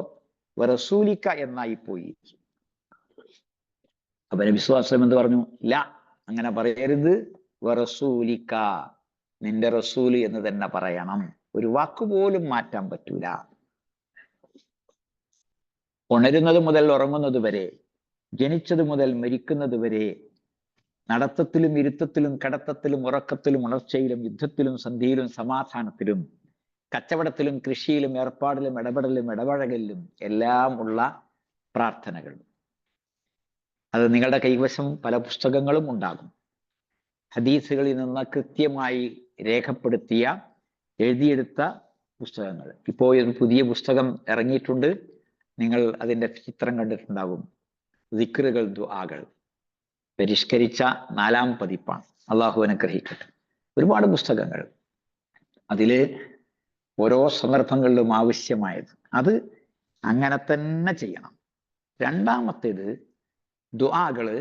വറസൂലിക എന്നായി പോയി. അപ്പൊ നബി സ്വല്ലല്ലാഹു അലൈഹി വസല്ലം എന്ത് പറഞ്ഞു? ല, അങ്ങനെ പറയരുത്. വറസൂലിക, നിന്റെ റസൂല് എന്ന് തന്നെ പറയണം. ഒരു വാക്കുപോലും മാറ്റാൻ പറ്റൂല. ഉണരുന്നത് മുതൽ ഉറങ്ങുന്നത് വരെ, ജനിച്ചത് മുതൽ മരിക്കുന്നത് വരെ, നടത്തത്തിലും ഇരുത്തത്തിലും കടത്തത്തിലും ഉറക്കത്തിലും ഉണർച്ചയിലും യുദ്ധത്തിലും സന്ധിയിലും സമാധാനത്തിലും കച്ചവടത്തിലും കൃഷിയിലും ഏർപ്പാടിലും ഇടപെടലും ഇടപഴകലിലും എല്ലാം ഉള്ള പ്രാർത്ഥനകൾ. അത് നിങ്ങളുടെ കൈവശം പല പുസ്തകങ്ങളും ഉണ്ടാകും. ഹദീസുകളിൽ നിന്ന് കൃത്യമായി രേഖപ്പെടുത്തിയ, എഴുതിയെടുത്ത പുസ്തകങ്ങൾ. ഇപ്പോൾ ഒരു പുതിയ പുസ്തകം ഇറങ്ങിയിട്ടുണ്ട്. നിങ്ങൾ അതിൻ്റെ ചിത്രം കണ്ടിട്ടുണ്ടാകും. ദിക്റുകൾ, ദുആകൾ, പരിഷ്കരിച്ച 4ാം പതിപ്പാണ്. അള്ളാഹു അനുഗ്രഹിക്കട്ടെ. ഒരുപാട് പുസ്തകങ്ങൾ. അതില് ഓരോ സന്ദർഭങ്ങളിലും ആവശ്യമായത് അത് അങ്ങനെ തന്നെ ചെയ്യണം. രണ്ടാമത്തേത്, ദുആകള്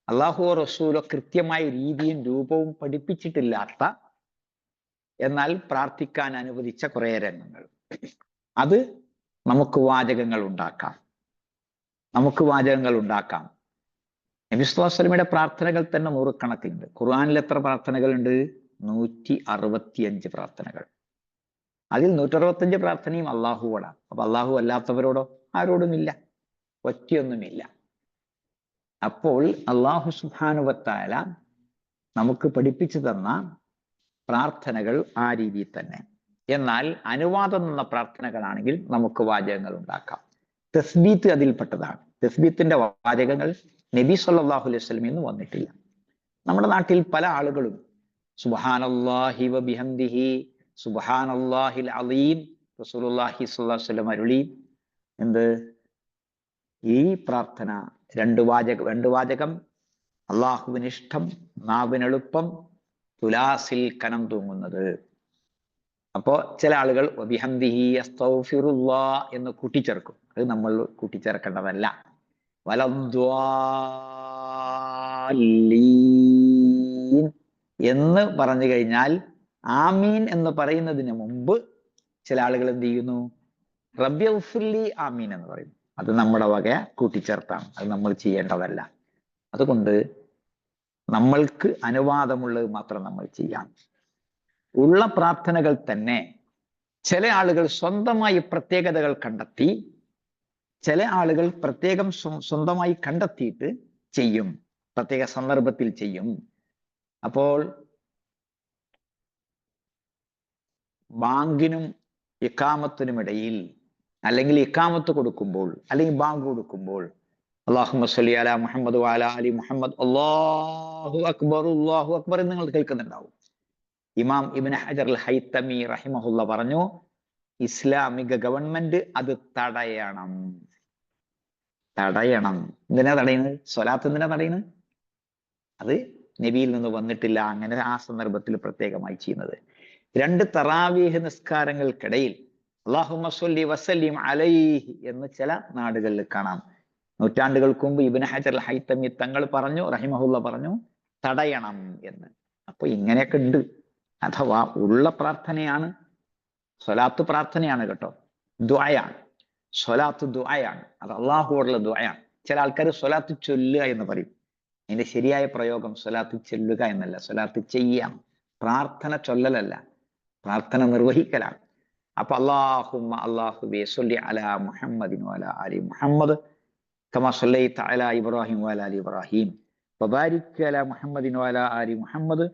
അള്ളാഹു റസൂലോ കൃത്യമായ രീതിയും രൂപവും പഠിപ്പിച്ചിട്ടില്ലാത്ത, എന്നാൽ പ്രാർത്ഥിക്കാൻ അനുവദിച്ച കുറേ രംഗങ്ങൾ. അത് നമുക്ക് വാചകങ്ങൾ ഉണ്ടാക്കാം. നബി സ്വല്ലല്ലാഹു അലൈഹി വസല്ലമയുടെ പ്രാർത്ഥനകൾ തന്നെ നൂറുകണക്കിനുണ്ട്. ഖുർആനിൽ എത്ര പ്രാർത്ഥനകളുണ്ട്? 165 പ്രാർത്ഥനകൾ. അതിൽ 165 പ്രാർത്ഥനയും അള്ളാഹുവോടാണ്. അപ്പൊ അള്ളാഹു അല്ലാത്തവരോടോ? ആരോടുമില്ല, ഒറ്റയൊന്നുമില്ല. അപ്പോൾ അള്ളാഹു സുബ്ഹാനഹു വ തആല നമുക്ക് പഠിപ്പിച്ചു തന്ന പ്രാർത്ഥനകൾ ആ രീതിയിൽ തന്നെ. എന്നാൽ അനുവാദം എന്ന പ്രാർത്ഥനകളാണെങ്കിൽ നമുക്ക് വാചകങ്ങൾ ഉണ്ടാക്കാം. തസ്ബീത്ത് അതിൽപ്പെട്ടതാണ്. തസ്ബീത്തിന്റെ വാചകങ്ങൾ നബി സല്ലല്ലാഹു അലൈഹി വസല്ലമയിൽ നിന്ന് വന്നിട്ടില്ല. നമ്മുടെ നാട്ടിൽ പല ആളുകളും സുബ്ഹാനല്ലാഹി വബിഹംദിഹി സുബ്ഹാനല്ലാഹിൽ അലീം റസൂലുള്ളാഹി സ്വല്ലല്ലാഹു അലൈഹി വസല്ലം അരുളി എന്ത് ഈ പ്രാർത്ഥന രണ്ട് വാചകം അള്ളാഹുവിന് ഇഷ്ടം, നാവിനെളുപ്പം, തുലാസിൽ കനം തൂങ്ങുന്നത്. അപ്പോ ചില ആളുകൾ വബിഹംദിഹി അസ്തഗ്ഫിറുല്ലാ എന്ന് കൂട്ടിച്ചേർക്കും. അത് നമ്മൾ കൂട്ടിച്ചേർക്കേണ്ടതല്ല. വലദ്വാലീൻ എന്ന് പറഞ്ഞു കഴിഞ്ഞാൽ ആമീൻ എന്ന് പറയുന്നതിന് മുമ്പ് ചില ആളുകൾ എന്ത് ചെയ്യുന്നു? റബ്ബിഗ്ഫിർലി ആമീൻ എന്ന് പറയും. അത് നമ്മുടെ വക കൂട്ടിച്ചേർത്താണ്. അത് നമ്മൾ ചെയ്യേണ്ടതല്ല. അതുകൊണ്ട് നമ്മൾക്ക് അനുവാദമുള്ളത് മാത്രം നമ്മൾ ചെയ്യാം. ഉള്ള പ്രാർത്ഥനകൾ തന്നെ ചില ആളുകൾ സ്വന്തമായി പ്രത്യേകതകൾ കണ്ടെത്തി, ചില ആളുകൾ പ്രത്യേകം സ്വന്തമായി കണ്ടെത്തിയിട്ട് ചെയ്യും, പ്രത്യേക സന്ദർഭത്തിൽ ചെയ്യും. അപ്പോൾ ബാങ്കിനും ഇഖാമത്തിനുമിടയിൽ, അല്ലെങ്കിൽ ഇഖാമത്ത് കൊടുക്കുമ്പോൾ, അല്ലെങ്കിൽ ബാങ്ക് കൊടുക്കുമ്പോൾ അല്ലാഹുമ്മ സ്വല്ലി അലാ മുഹമ്മദ് വഅലാ ആലി മുഹമ്മദ് അല്ലാഹു അക്ബർ എന്ന് നിങ്ങൾ കേൾക്കുന്നുണ്ടാവും. ഇമാം ഇബ്നു ഹജർ അൽ ഹൈതമി റഹിമഹുല്ല പറഞ്ഞു, ഇസ്ലാമിക ഗവൺമെന്റ് അത് തടയണം. എന്തിനാ തടയുന്നത്? സ്വലാത്ത് എന്തിനാ തടയുന്നത്? അത് നബിയിൽ നിന്ന് വന്നിട്ടില്ല. അങ്ങനെ ആ സന്ദർഭത്തിൽ പ്രത്യേകമായി ചെയ്യുന്നത്. 2 തറാവീഹ് നിസ്കാരങ്ങൾക്കിടയിൽ അല്ലാഹുമ്മ സ്വല്ലി വസല്ലിം അലൈഹി എന്ന് ചില നാടുകളിൽ കാണാം. നൂറ്റാണ്ടുകൾക്ക് മുമ്പ് ഇബ്നു ഹജർ അൽ ഹൈതമി തങ്ങൾ പറഞ്ഞു, റഹിമഹുല്ല പറഞ്ഞു, തടയണം എന്ന്. അപ്പൊ ഇങ്ങനെയൊക്കെ ഉണ്ട്. അഥവാ ഉള്ള പ്രാർത്ഥനയാണ്, സ്വലാത്ത് പ്രാർത്ഥനയാണ് കേട്ടോ, ദുആയാണ്. സ്വലാത്ത് ദുആയാണ്, അത് അള്ളാഹുവോടുള്ള ദുആയാണ്. ചില ആൾക്കാർ സ്വലാത്ത് ചൊല്ലുക എന്ന് പറയും. അതിന്റെ ശരിയായ പ്രയോഗം സ്വലാത്ത് ചൊല്ലുക എന്നല്ല, സ്വലാത്ത് ചെയ്യാം. പ്രാർത്ഥന ചൊല്ലലല്ല, പ്രാർത്ഥന നിർവഹിക്കലാണ്. അപ്പൊ അല്ലാഹുവേ സ്വല്ലി അലാ മുഹമ്മദിൻ വഅലാ ആലി മുഹമ്മദ് കമാ സ്വല്ലൈത അലാ ഇബ്രാഹിം വഅലാ ആലി ഇബ്രാഹിം വബാരിക് അലാ മുഹമ്മദിൻ വഅലാ ആലി മുഹമ്മദ്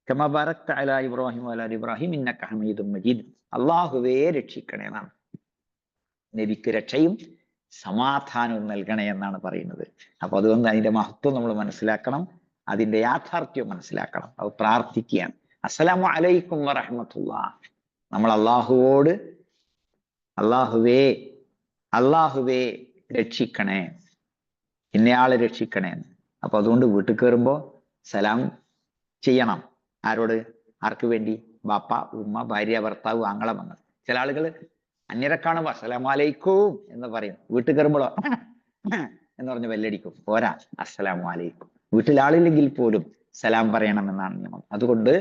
കമാ ബാരക്ത അലാ ഇബ്രാഹിം വഅലാ ആലി ഇബ്രാഹിം ഇന്നക ഹമീദും മജീദ്. അല്ലാഹുവേ രക്ഷിക്കണേ എന്നാണ്. നബിക്ക് രക്ഷയും സമാധാനവും നൽകണേ എന്നാണ് പറയുന്നത്. അപ്പൊ അതുകൊണ്ട് അതിന്റെ മഹത്വം നമ്മൾ മനസ്സിലാക്കണം, അതിന്റെ യാഥാർത്ഥ്യം മനസ്സിലാക്കണം. അത് പ്രാർത്ഥിക്കുകയാണ്. അസ്സലാമു അലൈക്കും വറഹ്മത്തുള്ളാഹ്. നമ്മൾ അള്ളാഹുവോട് അള്ളാഹുവേ രക്ഷിക്കണേ, ഇന്നയാളെ രക്ഷിക്കണേ. അപ്പൊ അതുകൊണ്ട് വീട്ടിൽ കയറുമ്പോ സലാം ചെയ്യണം. ആരോട്? ആർക്ക് വേണ്ടി? ബാപ്പ, ഉമ്മ, ഭാര്യ, ഭർത്താവ്, ആങ്ങള, മങ്ങൾ. ചില ആളുകൾ അന്യരെ കാണുമ്പോ അസ്സലാമു അലൈക്കും എന്ന് പറയും. വീട്ടിൽ കയറുമ്പോഴോ എന്ന് പറഞ്ഞ് ബെല്ലടിക്കും. പോരാ, അസ്സലാമു അലൈക്കും. വീട്ടിൽ ആളില്ലെങ്കിൽ പോലും സലാം പറയണമെന്നാണ് നിയമം. അതുകൊണ്ട്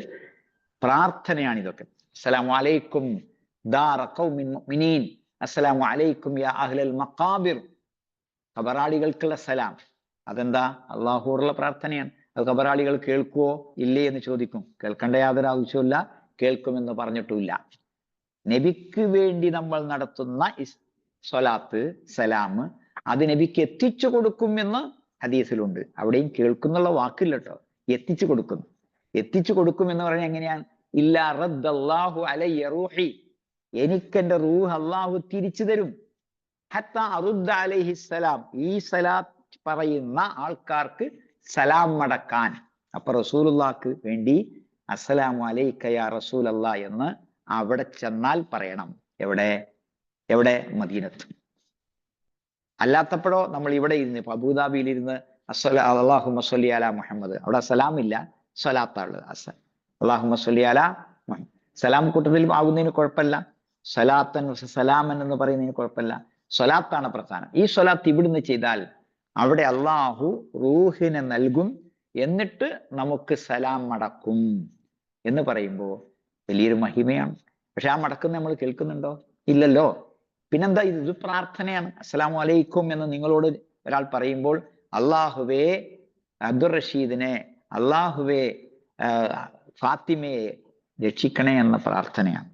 പ്രാർത്ഥനയാണ് ഇതൊക്കെ. അസ്സലാമു അലൈക്കും ദാറ ഖൗമിൻ മുഅ്മിനീൻ, അസ്സലാമു അലൈക്കും യാ അഹ്ലൽ മഖാബിർ. ഖബറാളികൾക്കുള്ള സലാം. അതെന്താ? അള്ളാഹുവോടുള്ള പ്രാർത്ഥനയാണ്. അത് ഖബറാളികൾ കേൾക്കുവോ ഇല്ലേ എന്ന് ചോദിക്കും. കേൾക്കേണ്ട യാതൊരു ആവശ്യമില്ല, കേൾക്കുമെന്ന് പറഞ്ഞിട്ടില്ല. നബിക്ക് വേണ്ടി നമ്മൾ നടത്തുന്ന സ്വലാത്ത്, സലാം, അത് നബിക്ക് എത്തിച്ചു കൊടുക്കുമെന്ന് ഹദീസിലുണ്ട്. അവിടെയും കേൾക്കുന്നുള്ള വാക്കില്ല കേട്ടോ, എത്തിച്ചു കൊടുക്കുന്നു. എത്തിച്ചു കൊടുക്കും എന്ന് പറഞ്ഞാൽ എങ്ങനെയാണ്? ഇല്ലാ റദ്ദല്ലാഹു അലയ്യ റൂഹി, എനിക്കെന്റെ റൂഹ് അള്ളാഹു തിരിച്ചു തരും. ഹത്താ അറുദ്ദ അലൈഹി സലാം, ഈ സലാത്ത് പറയുന്ന ആൾക്കാർക്ക് സലാം മടക്കാൻ. അപ്പൊ റസൂലുള്ളാഹിക്ക് വേണ്ടി അസ്സലാമു അലൈക യാ റസൂലല്ലാഹ് എന്ന് അവിടെ ചെന്നാൽ പറയണം. എവിടെ? മദീനത്ത്. അല്ലാത്തപ്പോഴോ നമ്മൾ ഇവിടെ ഇരുന്ന്, ഇപ്പൊ അബൂദാബിയിൽ ഇരുന്ന് അല്ലാഹുമ്മ സ്വല്ലി അലാ മുഹമ്മദ്, അവിടെ സലാം ഇല്ല, സ്വലാത്താണുള്ളത്. അല്ലാഹുമ്മ സ്വല്ലി അലാ മുഹമ്മദ്. സലാം കൂട്ടത്തിൽ ആകുന്നതിന് കുഴപ്പമില്ല, സലാത്തൻ സലാമൻ എന്ന് പറയുന്നതിന് കുഴപ്പമില്ല. സ്വലാത്താണ് പ്രധാനം. ഈ സ്വലാത്ത് ഇവിടുന്ന് ചെയ്താൽ അവിടെ അള്ളാഹു റൂഹിനെ നൽകും, എന്നിട്ട് നമുക്ക് സലാം മടക്കും എന്ന് പറയുമ്പോൾ വലിയൊരു മഹിമയാണ്. പക്ഷെ ആ മടക്കം നമ്മൾ കേൾക്കുന്നുണ്ടോ? ഇല്ലല്ലോ. പിന്നെന്താ? ഇത് പ്രാർത്ഥനയാണ്. അസ്സലാമു അലൈക്കും എന്ന് നിങ്ങളോട് ഒരാൾ പറയുമ്പോൾ അള്ളാഹുവേ അബ്ദുർ റഷീദിനെ, അള്ളാഹുവേ ഫാത്തിമയെ രക്ഷിക്കണേ എന്ന പ്രാർത്ഥനയാണ്.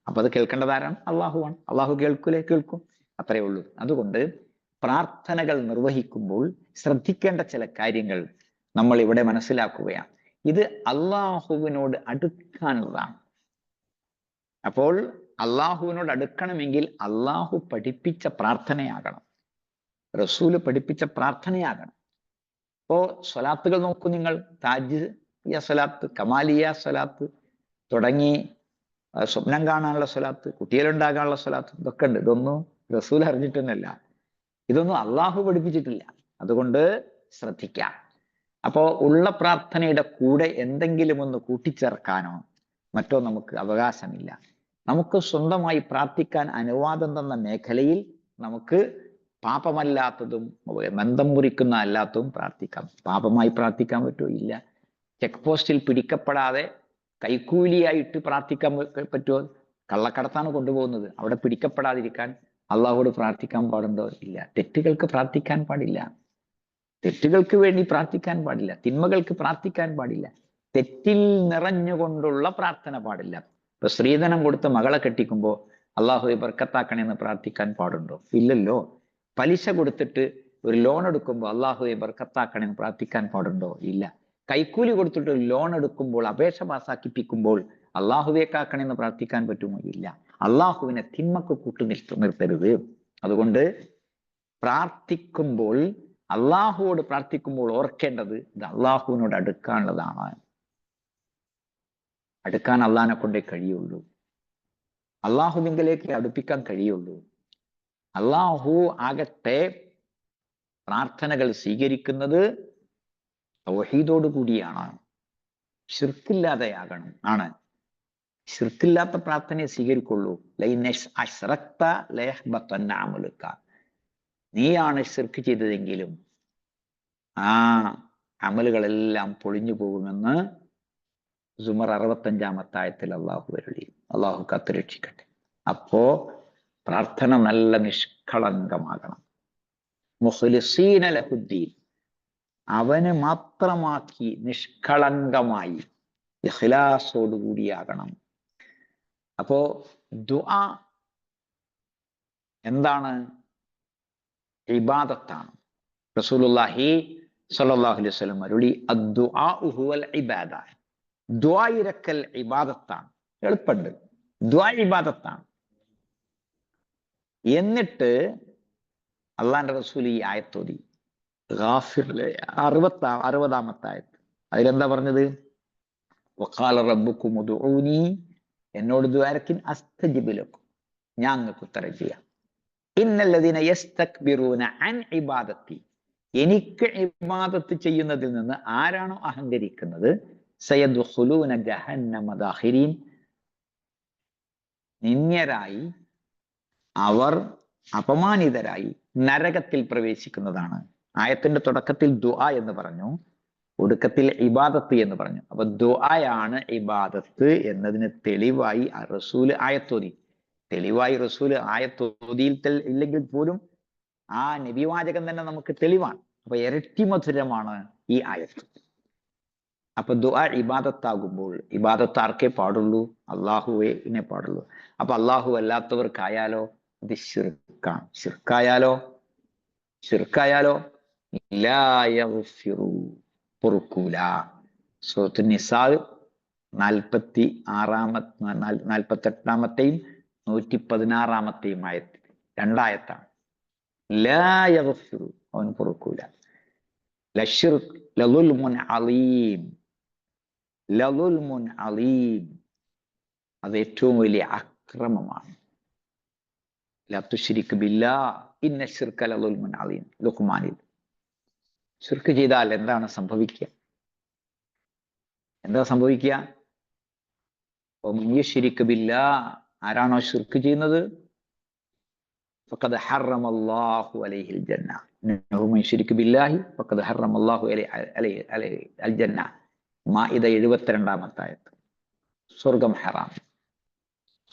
അപ്പൊ അത് കേൾക്കേണ്ടതാരാണ്? അള്ളാഹുവാണ്. അള്ളാഹു കേൾക്കൂലേ? കേൾക്കും. അത്രയേ ഉള്ളൂ. അതുകൊണ്ട് പ്രാർത്ഥനകൾ നിർവഹിക്കുമ്പോൾ ശ്രദ്ധിക്കേണ്ട ചില കാര്യങ്ങൾ നമ്മൾ ഇവിടെ മനസ്സിലാക്കുകയാണ്. ഇത് അള്ളാഹുവിനോട് അടുക്കാനുള്ളതാണ്. അപ്പോൾ അള്ളാഹുവിനോട് അടുക്കണമെങ്കിൽ അള്ളാഹു പഠിപ്പിച്ച പ്രാർത്ഥനയാകണം, റസൂല് പഠിപ്പിച്ച പ്രാർത്ഥനയാകണം. ഇപ്പോ സ്വലാത്തുകൾ നോക്കൂ നിങ്ങൾ. താജിയ സ്വലാത്ത്, കമാലിയ സ്വലാത്ത് തുടങ്ങി സ്വപ്നം കാണാനുള്ള സ്വലാത്ത്, കുട്ടികളുണ്ടാകാനുള്ള സ്വലാത്ത്, ഇതൊക്കെ ഉണ്ട്. ഇതൊന്നും റസൂൽ അറിഞ്ഞിട്ടൊന്നുമല്ല, ഇതൊന്നും അള്ളാഹു പഠിപ്പിച്ചിട്ടില്ല. അതുകൊണ്ട് ശ്രദ്ധിക്കാം. അപ്പോ ഉള്ള പ്രാർത്ഥനയുടെ കൂടെ എന്തെങ്കിലും ഒന്ന് കൂട്ടിച്ചേർക്കാനോ മറ്റോ നമുക്ക് അവകാശമില്ല. നമുക്ക് സ്വന്തമായി പ്രാർത്ഥിക്കാൻ അനുവാദം തന്ന മേഖലയിൽ നമുക്ക് പാപമല്ലാത്തതും ബന്ധം മുറിക്കുന്ന അല്ലാത്തതും പ്രാർത്ഥിക്കാം. പാപമായി പ്രാർത്ഥിക്കാൻ പറ്റുമോ? ഇല്ല. ചെക്ക് പോസ്റ്റിൽ പിടിക്കപ്പെടാതെ കൈക്കൂലിയായിട്ട് പ്രാർത്ഥിക്കാൻ പറ്റുമോ? കള്ളക്കടത്താണ് കൊണ്ടുപോകുന്നത്, അവിടെ പിടിക്കപ്പെടാതിരിക്കാൻ അള്ളാഹുവോട് പ്രാർത്ഥിക്കാൻ പാടുണ്ടോ? ഇല്ല. തെറ്റുകൾക്ക് പ്രാർത്ഥിക്കാൻ പാടില്ല, തെറ്റുകൾക്ക് വേണ്ടി പ്രാർത്ഥിക്കാൻ പാടില്ല, തിന്മകൾക്ക് പ്രാർത്ഥിക്കാൻ പാടില്ല, തെറ്റിൽ നിറഞ്ഞുകൊണ്ടുള്ള പ്രാർത്ഥന പാടില്ല. ഇപ്പൊ സ്ത്രീധനം കൊടുത്ത് മകളെ കെട്ടിക്കുമ്പോൾ അള്ളാഹുവെ ബർക്കത്താക്കണേന്ന് പ്രാർത്ഥിക്കാൻ പാടുണ്ടോ? ഇല്ലല്ലോ. പലിശ കൊടുത്തിട്ട് ഒരു ലോൺ എടുക്കുമ്പോൾ അള്ളാഹുവെ ബർക്കത്താക്കണേന്ന് പ്രാർത്ഥിക്കാൻ പാടുണ്ടോ? ഇല്ല. കൈക്കൂലി കൊടുത്തിട്ട് ഒരു ലോൺ എടുക്കുമ്പോൾ, അപേക്ഷ പാസ്സാക്കിപ്പിക്കുമ്പോൾ അള്ളാഹുവെ കാക്കണേന്ന് പ്രാർത്ഥിക്കാൻ പറ്റുമോ? ഇല്ല. അള്ളാഹുവിനെ തിന്മക്ക് നിർത്തരുത്. അതുകൊണ്ട് പ്രാർത്ഥിക്കുമ്പോൾ, അള്ളാഹുവോട് പ്രാർത്ഥിക്കുമ്പോൾ ഓർക്കേണ്ടത് ഇത് അള്ളാഹുവിനോട് അടുക്കാനുള്ളതാണ്. അടുക്കാൻ അള്ളാഹിനെ കൊണ്ടേ കഴിയുള്ളൂ, അള്ളാഹുവിങ്കലേക്ക് അടുപ്പിക്കാൻ കഴിയുള്ളൂ. അള്ളാഹു ആകട്ടെ പ്രാർത്ഥനകൾ സ്വീകരിക്കുന്നത് തൗഹീദോട് കൂടിയാണ്, ശിർക്കില്ലാതെയാകണം ആണ്. ശിർക്കില്ലാത്ത പ്രാർത്ഥനയെ സ്വീകരിക്കുള്ളൂ. നീയാണ് ശിർക്ക് ചെയ്തതെങ്കിലും ആ അമലുകളെല്ലാം പൊളിഞ്ഞു പോകുമെന്ന് സുമർ 65-ാമത്തെ ആയത്തിൽ അള്ളാഹു അരുളി. അള്ളാഹു കാത്തുരക്ഷിക്കട്ടെ. അപ്പോ പ്രാർത്ഥന നല്ല നിഷ്കളങ്കമാകണം. മുഖ്ലിസീന ലഹുദ്ദീൻ, അവന് മാത്രമാക്കി നിഷ്കളങ്കമായി ഇഖ്ലാസോടുകൂടിയാകണം. അപ്പോ ദുആ എന്താണ്? ഇബാദത്താണ്. റസൂലുള്ളാഹി സ്വല്ലല്ലാഹു അലൈഹി വസല്ലം അരുളി, അദ്ദുആഉ ഹുവൽ ഇബാദ. ദുആ ഇരക്കൽ ഇബാദത്താണ്. എളുപ്പമുണ്ട്. ദുആ ഇബാദത്താണ്. എന്നിട്ട് അള്ളാന്റെ റസൂൽ ഈ ആയത്തോതി, ഗാഫിറിലെ 60-ാമത്തെ ആയത്ത്. അതിലെന്താ പറഞ്ഞത്? വഖാല റബ്ബുക്കും ഉദ്ഊനി, എന്നോട് ദുആരക്കിൻ അസ്തജിബ് ലക്കും, ഞാൻ നിങ്ങൾക്ക് ഉത്തരം ചെയ്യാം. ഇന്നല്ലദീന യസ്തക്ബിറൂന അൻ ഇബാദത്തി, എനിക്ക് ഇബാദത്ത് ചെയ്യുന്നതിൽ നിന്ന് ആരാണോ അഹങ്കരിക്കുന്നത്, സയദ്ഖുലൂന ജഹന്നമ ദാഖിരീൻ, നിന്ദ്യരായി അവർ അപമാനിതരായി നരകത്തിൽ പ്രവേശിക്കുന്നതാണ്. ആയത്തിന്റെ തുടക്കത്തിൽ ദുആ എന്ന് പറഞ്ഞു, ഒടുക്കത്തിൽ ഇബാദത്ത് എന്ന് പറഞ്ഞു. അപ്പൊ ദുആയാണ് ഇബാദത്ത് എന്നതിന് തെളിവായി റസൂല് ആയത്തോതി. തെളിവായി റസൂല് ആയത്തോതിയിൽ ഇല്ലെങ്കിൽ പോലും ആ നബിവാചകം തന്നെ നമുക്ക് തെളിവാണ്. അപ്പൊ ഇരട്ടി മധുരമാണ് ഈ ആയത്ത്. അപ്പൊ ദുആ ഇബാദത്താകുമ്പോൾ, ഇബാദത്ത് ആർക്കേ പാടുള്ളൂ? അള്ളാഹുവിനെ പാടുള്ളൂ. അപ്പൊ അള്ളാഹു അല്ലാത്തവർക്കായാലോ അത് ശിർക്കാണ്. ശിർക്കായാലോ ലാ യഗ്ഫിറു, പൊറുക്കൂല. സൂറത്തുൻ നിസാ 48-ാമത്തെയും 116-ാമത്തെയും ആയത്ത്, രണ്ടായത്താണ്. ലാ യഗ്ഫിറു, അവൻ പൊറുക്കൂല. ലശിർക്ക് ലളുൽമുൻ അലീം, ലളുൽമുൻ അലീം, അത് ഏറ്റവും വലിയ അക്രമമാണ്. ലാ തുശ്രിക് ബില്ലാഹ് ഇന്ന ശിർക ലളുൽമുൻ അലീം. ലുഖ്മാനിൽ. ശിർക്ക് ചെയ്താൽ എന്താണ് സംഭവിക്കുക? എന്താ സംഭവിക്കുക? യുശ്രിക് ബില്ലാഹ്, ആരാണോ ശിർക്ക് ചെയ്യുന്നത്, ഫഖദ് ഹറമല്ലാഹു അലൈഹിൽ ജന്ന. ഇന്നഹു മൻ യുശ്രിക് ബില്ലാഹി ഫഖദ് ഹറമല്ലാഹു അലൈഹി അൽ ജന്ന. മാഇദ 72-ാമത്തെ ആയത്ത്. സ്വർഗം ഹറാം,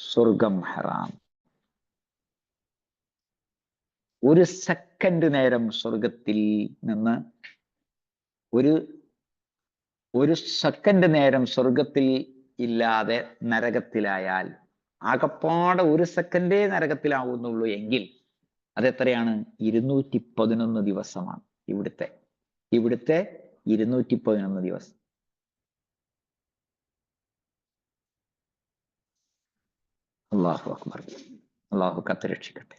സ്വർഗം ഹറാം. ഒരു സെക്കൻഡ് നേരം സ്വർഗത്തിൽ നിന്ന്, ഒരു സെക്കൻഡ് നേരം സ്വർഗത്തിൽ ഇല്ലാതെ നരകത്തിലായാൽ, ആകപ്പാടെ ഒരു സെക്കൻഡേ നരകത്തിലാവുന്നുള്ളൂ എങ്കിൽ അതെത്രയാണ്? 211 ദിവസമാണ്. ഇവിടുത്തെ 211 ദിവസം. അല്ലാഹു അക്ബർ. അല്ലാഹു കാത്തുരക്ഷിക്കട്ടെ.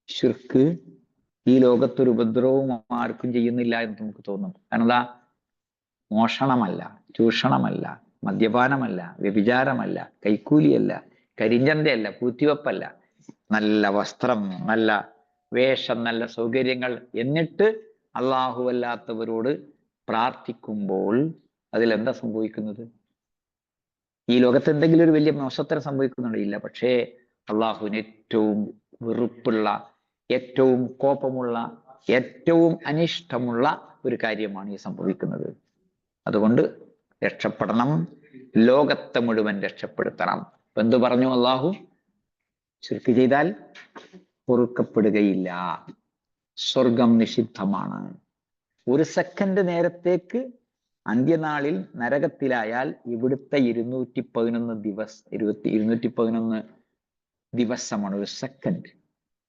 ശിർക്ക് ഈ ലോകത്തൊരു ഉപദ്രവവും ആർക്കും ചെയ്യുന്നില്ല എന്ന് നമുക്ക് തോന്നും. കാരണം എന്താ? മോഷണമല്ല, ചൂഷണമല്ല, മദ്യപാനമല്ല, വ്യഭിചാരമല്ല, കൈക്കൂലിയല്ല, കരിഞ്ചന്തയല്ല, പൂത്തിവെപ്പല്ല. നല്ല വസ്ത്രം, നല്ല വേഷം, നല്ല സൗകര്യങ്ങൾ, എന്നിട്ട് അല്ലാഹുവല്ലാത്തവരോട് പ്രാർത്ഥിക്കുമ്പോൾ അതിലെന്താ സംഭവിക്കുന്നത്? ഈ ലോകത്ത് എന്തെങ്കിലും ഒരു വലിയ മോശത്തരം സംഭവിക്കുന്നുണ്ടോ? ഇല്ല. പക്ഷേ അള്ളാഹുവിന് ഏറ്റവും വെറുപ്പുള്ള, ഏറ്റവും കോപമുള്ള, ഏറ്റവും അനിഷ്ടമുള്ള ഒരു കാര്യമാണ് ഈ സംഭവിക്കുന്നത്. അതുകൊണ്ട് രക്ഷപ്പെടണം, ലോകത്തെ മുഴുവൻ രക്ഷപ്പെടുത്തണം. എന്തു പറഞ്ഞു അള്ളാഹു? ശിർക്ക് ചെയ്താൽ പൊറുക്കപ്പെടുകയില്ല, സ്വർഗം നിഷിദ്ധമാണ്. ഒരു സെക്കൻഡ് നേരത്തേക്ക് അന്ത്യനാളിൽ നരകത്തിലായാൽ ഇവിടുത്തെ 211 ദിവസമാണ് ഒരു സെക്കൻഡ്.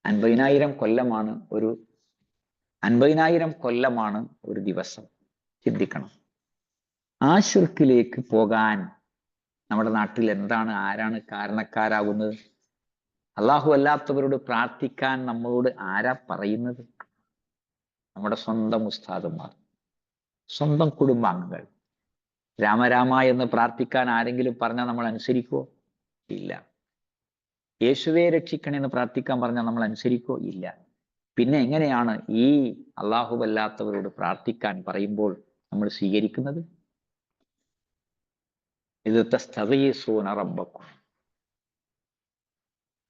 50,000 കൊല്ലമാണ് ഒരു 50,000 കൊല്ലമാണ് ഒരു ദിവസം. ചിന്തിക്കണം. ആ ശിർക്കിലേക്ക് പോകാൻ നമ്മുടെ നാട്ടിൽ ആരാണ് കാരണക്കാരാകുന്നത്? അള്ളാഹു അല്ലാത്തവരോട് പ്രാർത്ഥിക്കാൻ നമ്മളോട് ആരാ പറയുന്നത്? നമ്മുടെ സ്വന്തം ഉസ്താദുമാർ, സ്വന്തം കുടുംബാംഗങ്ങൾ. രാമരാമ എന്ന് പ്രാർത്ഥിക്കാൻ ആരെങ്കിലും പറഞ്ഞാൽ നമ്മൾ അനുസരിക്കോ? ഇല്ല. യേശുവെ രക്ഷിക്കണമെന്ന് പ്രാർത്ഥിക്കാൻ പറഞ്ഞാൽ നമ്മൾ അനുസരിക്കോ? ഇല്ല. പിന്നെ എങ്ങനെയാണ് ഈ അല്ലാഹുവല്ലാത്തവരോട് പ്രാർത്ഥിക്കാൻ പറയുമ്പോൾ നമ്മൾ സ്വീകരിക്കുന്നത്? ഇത് തസ്തഗീസൂന റബ്ബക്കും,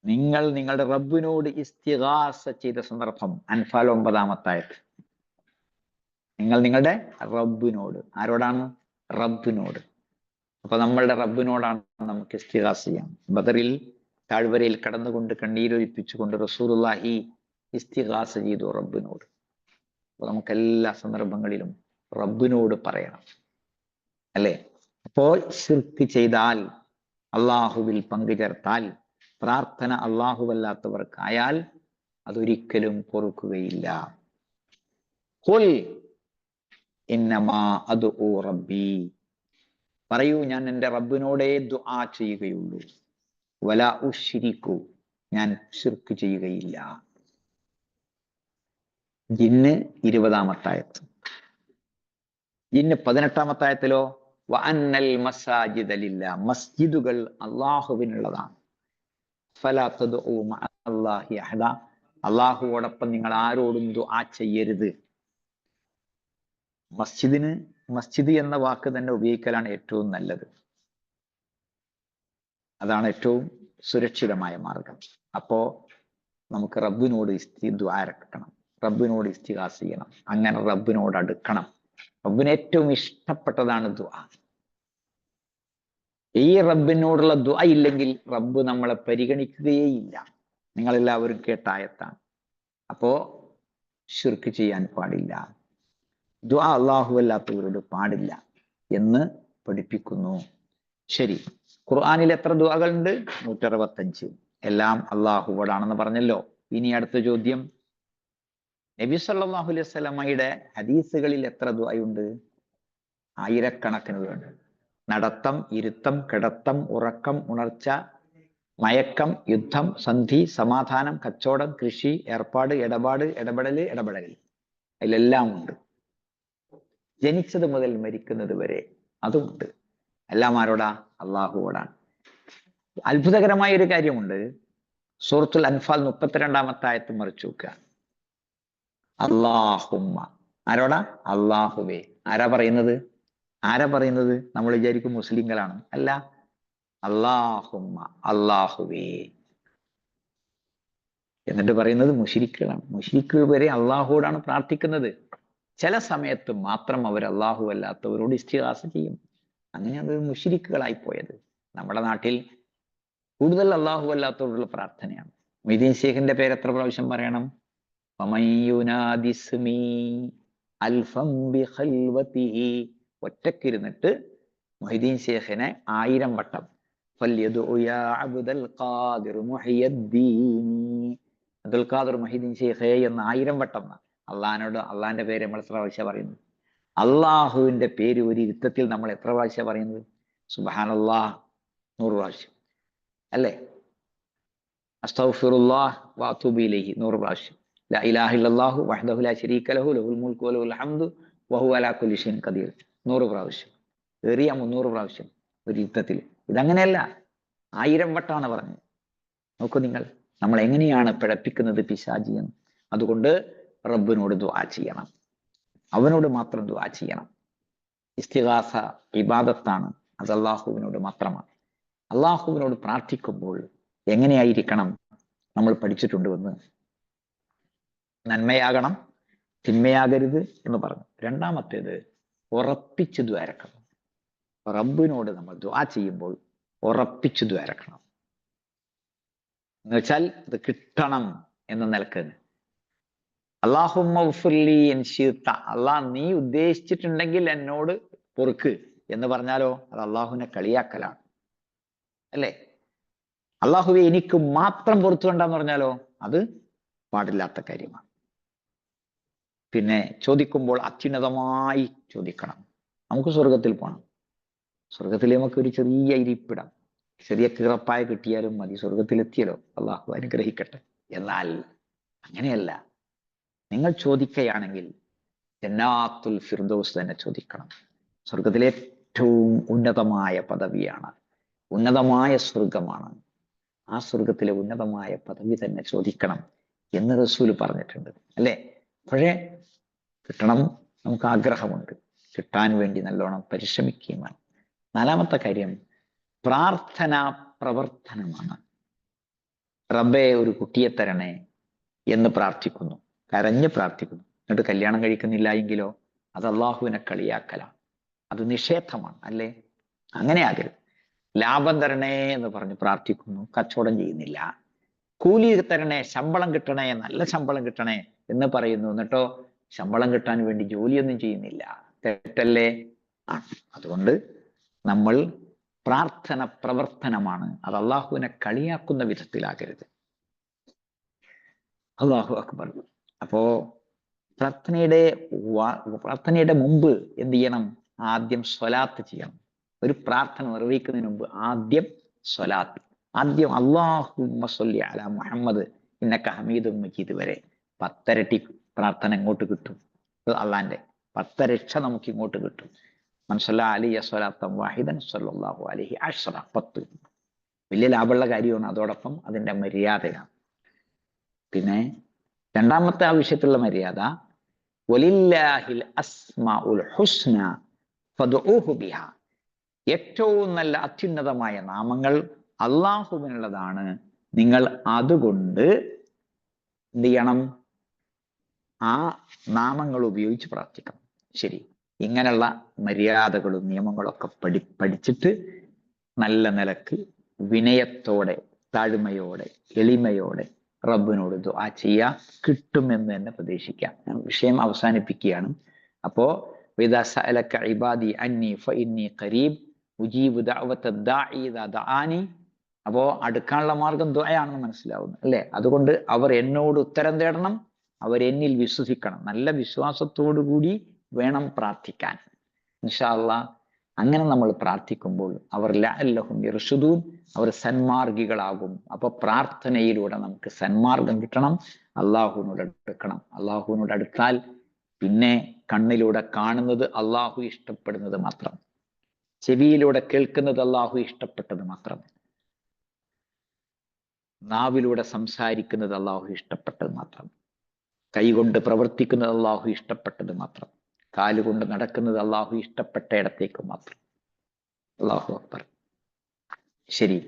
നിങ്ങൾ നിങ്ങളുടെ റബ്ബിനോട് ഇസ്തിഗാസ ചെയ്ത സന്ദർഭം. അൻഫാൽ 9-ാമത്തെ ആയത്ത്. നിങ്ങൾ നിങ്ങളുടെ റബ്ബിനോട്. ആരോടാണ്? റബ്ബിനോട്. അപ്പൊ നമ്മളുടെ റബ്ബിനോടാണ് നമുക്ക് ഇസ്തിഗാസ ചെയ്യാം. ബദറിൽ താഴ്വരയിൽ കടന്നുകൊണ്ട് കണ്ണീരൊലിപ്പിച്ചുകൊണ്ട് റസൂലുള്ളാഹി ഇസ്തിഗാസ ചെയ്തു റബ്ബിനോട്. അപ്പൊ നമുക്ക് എല്ലാ സന്ദർഭങ്ങളിലും റബ്ബിനോട് പറയണം, അല്ലേ? അപ്പോൾ ശിർക്ക് ചെയ്താൽ, അള്ളാഹുവിൽ പങ്കുചേർത്താൽ, പ്രാർത്ഥന അള്ളാഹുവല്ലാത്തവർക്കായാൽ അതൊരിക്കലും പൊറുക്കുകയില്ല. ഖുൽ ഇന്നമാ അദ്ഉ റബ്ബി, പറയൂ, ഞാൻ എൻ്റെ റബ്ബിനോടേ ദുആ ചെയ്യുകയുള്ളൂ. വലാ ഉശ്രികു, ഞാൻ ശിർക്ക് ചെയ്യുകയില്ല. ജിന്ന് 20-ാമത്തെ ആയത്ത്. ജിന്ന് 18-ാമത്തെ ആയത്തിലോ വഅന്നൽ മസാജിദ ലില്ലാഹ്, മസ്ജിദുകൾ അള്ളാഹുവിനുള്ളതാണ്. ഫലാ തദ്ഉ മഅല്ലാഹി അഹദ, അള്ളാഹുവോടൊപ്പം നിങ്ങൾ ആരോടും ദുആ ചെയ്യരുത്. മസ്ജിദ് എന്ന വാക്ക് തന്നെ ഉപയോഗിക്കലാണ് ഏറ്റവും നല്ലത്. അതാണ് ഏറ്റവും സുരക്ഷിതമായ മാർഗം. അപ്പോ നമുക്ക് റബ്ബിനോട് ദുആ ഇറക്കണം, റബ്ബിനോട് ഇസ്തിഗാസ ചെയ്യണം, അങ്ങനെ റബ്ബിനോട് അടുക്കണം. റബ്ബിന് ഏറ്റവും ഇഷ്ടപ്പെട്ടതാണ് ദുആ. ഈ റബ്ബിനോടുള്ള ദുആ ഇല്ലെങ്കിൽ റബ്ബ് നമ്മളെ പരിഗണിക്കുകയേയില്ല. നിങ്ങളെല്ലാവരും കേട്ട ആയത്താണ്. അപ്പോ ശിർക്ക് ചെയ്യാൻ പാടില്ല, ദുആ അല്ലാഹുവല്ലാത്തവരോട് പാടില്ല എന്ന് പഠിപ്പിക്കുന്നു. ശരി, ഖുർആനിൽ എത്ര ദുആകളുണ്ട്? 165. എല്ലാം അല്ലാഹുവോടാണെന്ന് പറഞ്ഞല്ലോ. ഇനി അടുത്ത ചോദ്യം, നബി സല്ലല്ലാഹു അലൈഹി വസല്ലമയുടെ ഹദീസുകളിൽ എത്ര ദുആയുണ്ട്? ആയിരക്കണക്കിന് ദുആയുണ്ട്. നടത്തം, ഇരുത്തം, കിടത്തം, ഉറക്കം, ഉണർച്ച, മയക്കം, യുദ്ധം, സന്ധി, സമാധാനം, കച്ചവടം, കൃഷി, ഏർപ്പാട്, ഇടപെടൽ, അതിലെല്ലാം ഉണ്ട്. ജനിച്ചത് മുതൽ മരിക്കുന്നത് വരെ അതുമുണ്ട്. എല്ലാം ആരോടാ? അള്ളാഹുവോടാണ്. അത്ഭുതകരമായ ഒരു കാര്യമുണ്ട്. സൂറത്തുൽ അൻഫാൽ 32-ാമത്തെ ആയത്ത് മറിച്ചു നോക്കുക. അല്ലാഹുമ്മ, ആരോടാ? അള്ളാഹുവേ. ആരാ പറയുന്നത്? നമ്മൾ വിചാരിക്കും മുസ്ലിങ്ങളാണ്. അല്ല, അല്ലാഹുമ്മ, അള്ളാഹുവേ. എന്നിട്ട് പറയുന്നത് മുശ്രിക്കുകളാണ്. മുശ്രിക്കുകൾ വരെ അള്ളാഹുവോടാണ് പ്രാർത്ഥിക്കുന്നത്. ചില സമയത്ത് മാത്രം അവർ അല്ലാഹുവല്ലാത്തവരോട് ഇസ്തിഗാസ ചെയ്യും. അങ്ങനെയാണ് അവർ മുശ്രിക്കുകളായി പോയത്. നമ്മുടെ നാട്ടിൽ കൂടുതൽ അല്ലാഹുവല്ലാത്തവരോടുള്ള പ്രാർത്ഥനയാണ്. മൊയ്തീൻ ശേഖിന്റെ പേര് എത്ര പ്രാവശ്യം പറയണം? ഒറ്റക്കിരുന്നിട്ട് മൊയ്തീൻ ശേഖിനെ 1000 വട്ടം അബ്ദുൽ ഖാദിർ മൊഹീദ്ദീൻ ശൈഖേ എന്ന് 1000 വട്ടം അള്ളഹാനോട് അള്ളാഹിന്റെ പേര് നമ്മൾ എത്ര പ്രാവശ്യം പറയുന്നത്? അള്ളാഹുവിന്റെ പേര് ഒരു ഇരുത്തത്തിൽ നമ്മൾ എത്ര പ്രാവശ്യം പറയുന്നത്? സുബ്ഹാനല്ലാഹ് 100 പ്രാവശ്യം, അല്ലേ? അസ്തഗ്ഫിറുല്ലാഹ് വഅതൂബു ഇലൈഹി 100 പ്രാവശ്യം. ലാ ഇലാഹ ഇല്ലല്ലാഹു വഹ്ദഹു ലാ ശരീക ലഹു ലഹുൽ മുൽക്കു വലഹുൽ ഹംദു വഹുവ അലാ കുല്ലി ഷൈഇൻ ഖദീർ 100 പ്രാവശ്യം. ഏറിയ 300 പ്രാവശ്യം ഒരു യുദ്ധത്തിൽ. ഇതങ്ങനെയല്ല, 1000 വട്ടാണ് പറഞ്ഞത്. നോക്കൂ നിങ്ങൾ, നമ്മൾ എങ്ങനെയാണ് പിഴപ്പിക്കുന്നത് പിശാചിയെന്ന്. അതുകൊണ്ട് റബ്ബിനോട് ദുആ ചെയ്യണം, അവനോട് മാത്രം ദുആ ചെയ്യണം. ഇസ്തിഗാസ ഇബാദത്താണ്, അത് അള്ളാഹുവിനോട് മാത്രമാണ്. അള്ളാഹുവിനോട് പ്രാർത്ഥിക്കുമ്പോൾ എങ്ങനെയായിരിക്കണം നമ്മൾ പഠിച്ചിട്ടുണ്ടെന്ന്. നന്മയാകണം, തിന്മയാകരുത് എന്ന് പറഞ്ഞു. രണ്ടാമത്തേത് ഉറപ്പിച്ച് ദ്വാരക്കണം. റബ്ബിനോട് നമ്മൾ ദുആ ചെയ്യുമ്പോൾ ഉറപ്പിച്ച് ദ്വാരക്കണം. എന്ന് വെച്ചാൽ ഇത് കിട്ടണം എന്ന നിലക്ക്. അല്ലാഹുമ്മ ഗ്ഫിർലി ഇൻ ശിഅ്ത, അള്ളാഹ് നീ ഉദ്ദേശിച്ചിട്ടുണ്ടെങ്കിൽ എന്നോട് പൊറുക്ക് എന്ന് പറഞ്ഞാലോ അത് അള്ളാഹുവിനെ കളിയാക്കലാണ്, അല്ലേ? അള്ളാഹുവെ എനിക്ക് മാത്രം പുറത്തു വേണ്ടെന്ന് പറഞ്ഞാലോ അത് പാടില്ലാത്ത കാര്യമാണ്. പിന്നെ ചോദിക്കുമ്പോൾ അത്യുന്നതമായി ചോദിക്കണം. നമുക്ക് സ്വർഗത്തിൽ പോകണം. സ്വർഗത്തിൽ നമുക്ക് ഒരു ചെറിയ ഇരിപ്പിടം, ചെറിയ കിറപ്പായ കിട്ടിയാലും മതി, സ്വർഗത്തിലെത്തിയല്ലോ, അള്ളാഹു അനുഗ്രഹിക്കട്ടെ. എന്നാൽ അങ്ങനെയല്ല, നിങ്ങൾ ചോദിക്കുകയാണെങ്കിൽ ജന്നാത്തുൽ ഫിർദൗസ് തന്നെ ചോദിക്കണം. സ്വർഗത്തിലെ ഏറ്റവും ഉന്നതമായ പദവിയാണ്, ഉന്നതമായ സ്വർഗമാണ്. ആ സ്വർഗത്തിലെ ഉന്നതമായ പദവി തന്നെ ചോദിക്കണം എന്ന് റസൂൽ പറഞ്ഞിട്ടുണ്ട്, അല്ലേ? പക്ഷേ കിട്ടണം, നമുക്ക് ആഗ്രഹമുണ്ട്, കിട്ടാൻ വേണ്ടി നല്ലോണം പരിശ്രമിക്കുകയും വേണം. നാലാമത്തെ കാര്യം പ്രാർത്ഥനാ പ്രവർത്തനമാണ്. റബ്ബേ ഒരു കുട്ടിയെ തരണേ എന്ന് പ്രാർത്ഥിക്കുന്നു, കരഞ്ഞ് പ്രാർത്ഥിക്കുന്നു. എന്നിട്ട് കല്യാണം കഴിക്കുന്നില്ല എങ്കിലോ അത് അള്ളാഹുവിനെ കളിയാക്കലാണ്, അത് നിഷേധമാണ്, അല്ലേ? അങ്ങനെ ആകരുത്. ലാഭം തരണേ എന്ന് പറഞ്ഞ് പ്രാർത്ഥിക്കുന്നു, കച്ചവടം ചെയ്യുന്നില്ല. കൂലി തരണേ, ശമ്പളം കിട്ടണേ, നല്ല ശമ്പളം കിട്ടണേ എന്ന് പറയുന്നു, എന്നിട്ടോ ശമ്പളം കിട്ടാൻ വേണ്ടി ജോലിയൊന്നും ചെയ്യുന്നില്ല. തെറ്റല്ലേ? അതുകൊണ്ട് നമ്മൾ പ്രാർത്ഥന പ്രവർത്തനമാണ്, അത് അള്ളാഹുവിനെ കളിയാക്കുന്ന വിധത്തിലാകരുത്. അല്ലാഹു അക്ബർ. അപ്പോ പ്രാർത്ഥനയുടെ മുമ്പ് എന്ത് ചെയ്യണം? ആദ്യം സ്വലാത്ത് ചെയ്യണം. ഒരു പ്രാർത്ഥന നിർവഹിക്കുന്നതിന് മുമ്പ് ആദ്യം സ്വലാത്ത്, ആദ്യം അല്ലാഹുമ്മ സ്വല്ലി അലാ മുഹമ്മദ് ഇന്നക ഹമീദും മജീദ് വരെ 10 ഇരട്ടി പ്രാർത്ഥന ഇങ്ങോട്ട് കിട്ടും. അള്ളാന്റെ 10 രക്ഷ നമുക്ക് ഇങ്ങോട്ട് കിട്ടും. മൻ സ്വല്ലല്ലാഹു അലൈഹി സ്വലാത്തൻ വാഹിദൻ സ്വല്ലല്ലാഹു അലൈഹി അശ്റ, 10 വലിയ ലാഭമുള്ള കാര്യമാണ്. അതോടൊപ്പം അതിന്റെ മര്യാദയാണ്. പിന്നെ രണ്ടാമത്തെ ആവശ്യത്തിലുള്ള മര്യാദ വലില്ലാഹിൽ അസ്മാഉൽ ഹുസ്ന ഫദ്ഉഹു ബിഹാ, ഏറ്റവും നല്ല അത്യുന്നതമായ നാമങ്ങൾ അള്ളാഹുവിനുള്ളതാണ്, നിങ്ങൾ അതുകൊണ്ട് എന്ത് ചെയ്യണം? ആ നാമങ്ങൾ ഉപയോഗിച്ച് പ്രാർത്ഥിക്കണം. ശരി, ഇങ്ങനെയുള്ള മര്യാദകളും നിയമങ്ങളൊക്കെ പഠിച്ചിട്ട് നല്ല നിലക്ക് വിനയത്തോടെ, താഴ്മയോടെ, എളിമയോടെ റബ്ബിനോട് ദുആ ചെയ്യാ, കിട്ടുമെന്ന് തന്നെ പ്രതീക്ഷിക്കാം. ഞാൻ വിഷയം അവസാനിപ്പിക്കുകയാണ്. അപ്പോ വഇദാ സഅലക ഇബാദി അന്നി ഫഇന്നി ഖരീബ് ഉജീബു ദഅവത ദാഇ ഇദാ ദഅാനി. അപ്പോ അടുക്കാനുള്ള മാർഗം ദുആയാണെന്ന് മനസ്സിലാവുന്നു, അല്ലേ? അതുകൊണ്ട് അവർ എന്നോട് ഉത്തരം തേടണം, അവർ എന്നിൽ വിശ്വസിക്കണം. നല്ല വിശ്വാസത്തോടു കൂടി വേണം പ്രാർത്ഥിക്കാൻ. ഇൻഷാ അല്ലാഹ് അങ്ങനെ നമ്മൾ പ്രാർത്ഥിക്കുമ്പോൾ അവർ ലഅല്ലഹും യർഷുദൂൻ, അവർ സന്മാർഗികളാകും. അപ്പൊ പ്രാർത്ഥനയിലൂടെ നമുക്ക് സന്മാർഗം കിട്ടണം, അള്ളാഹുവിനോട് അടുക്കണം. അള്ളാഹുവിനോട് അടുത്താൽ പിന്നെ കണ്ണിലൂടെ കാണുന്നത് അള്ളാഹു ഇഷ്ടപ്പെടുന്നത് മാത്രം, ചെവിയിലൂടെ കേൾക്കുന്നത് അള്ളാഹു ഇഷ്ടപ്പെട്ടത് മാത്രം, നാവിലൂടെ സംസാരിക്കുന്നത് അള്ളാഹു ഇഷ്ടപ്പെട്ടത് മാത്രം, കൈകൊണ്ട് പ്രവർത്തിക്കുന്നത് അള്ളാഹു ഇഷ്ടപ്പെട്ടത് മാത്രം, കാലുകൊണ്ട് നടക്കുന്നത് അള്ളാഹു ഇഷ്ടപ്പെട്ട ഇടത്തേക്ക് മാത്രം. അള്ളാഹു അക്ബർ. ശരി,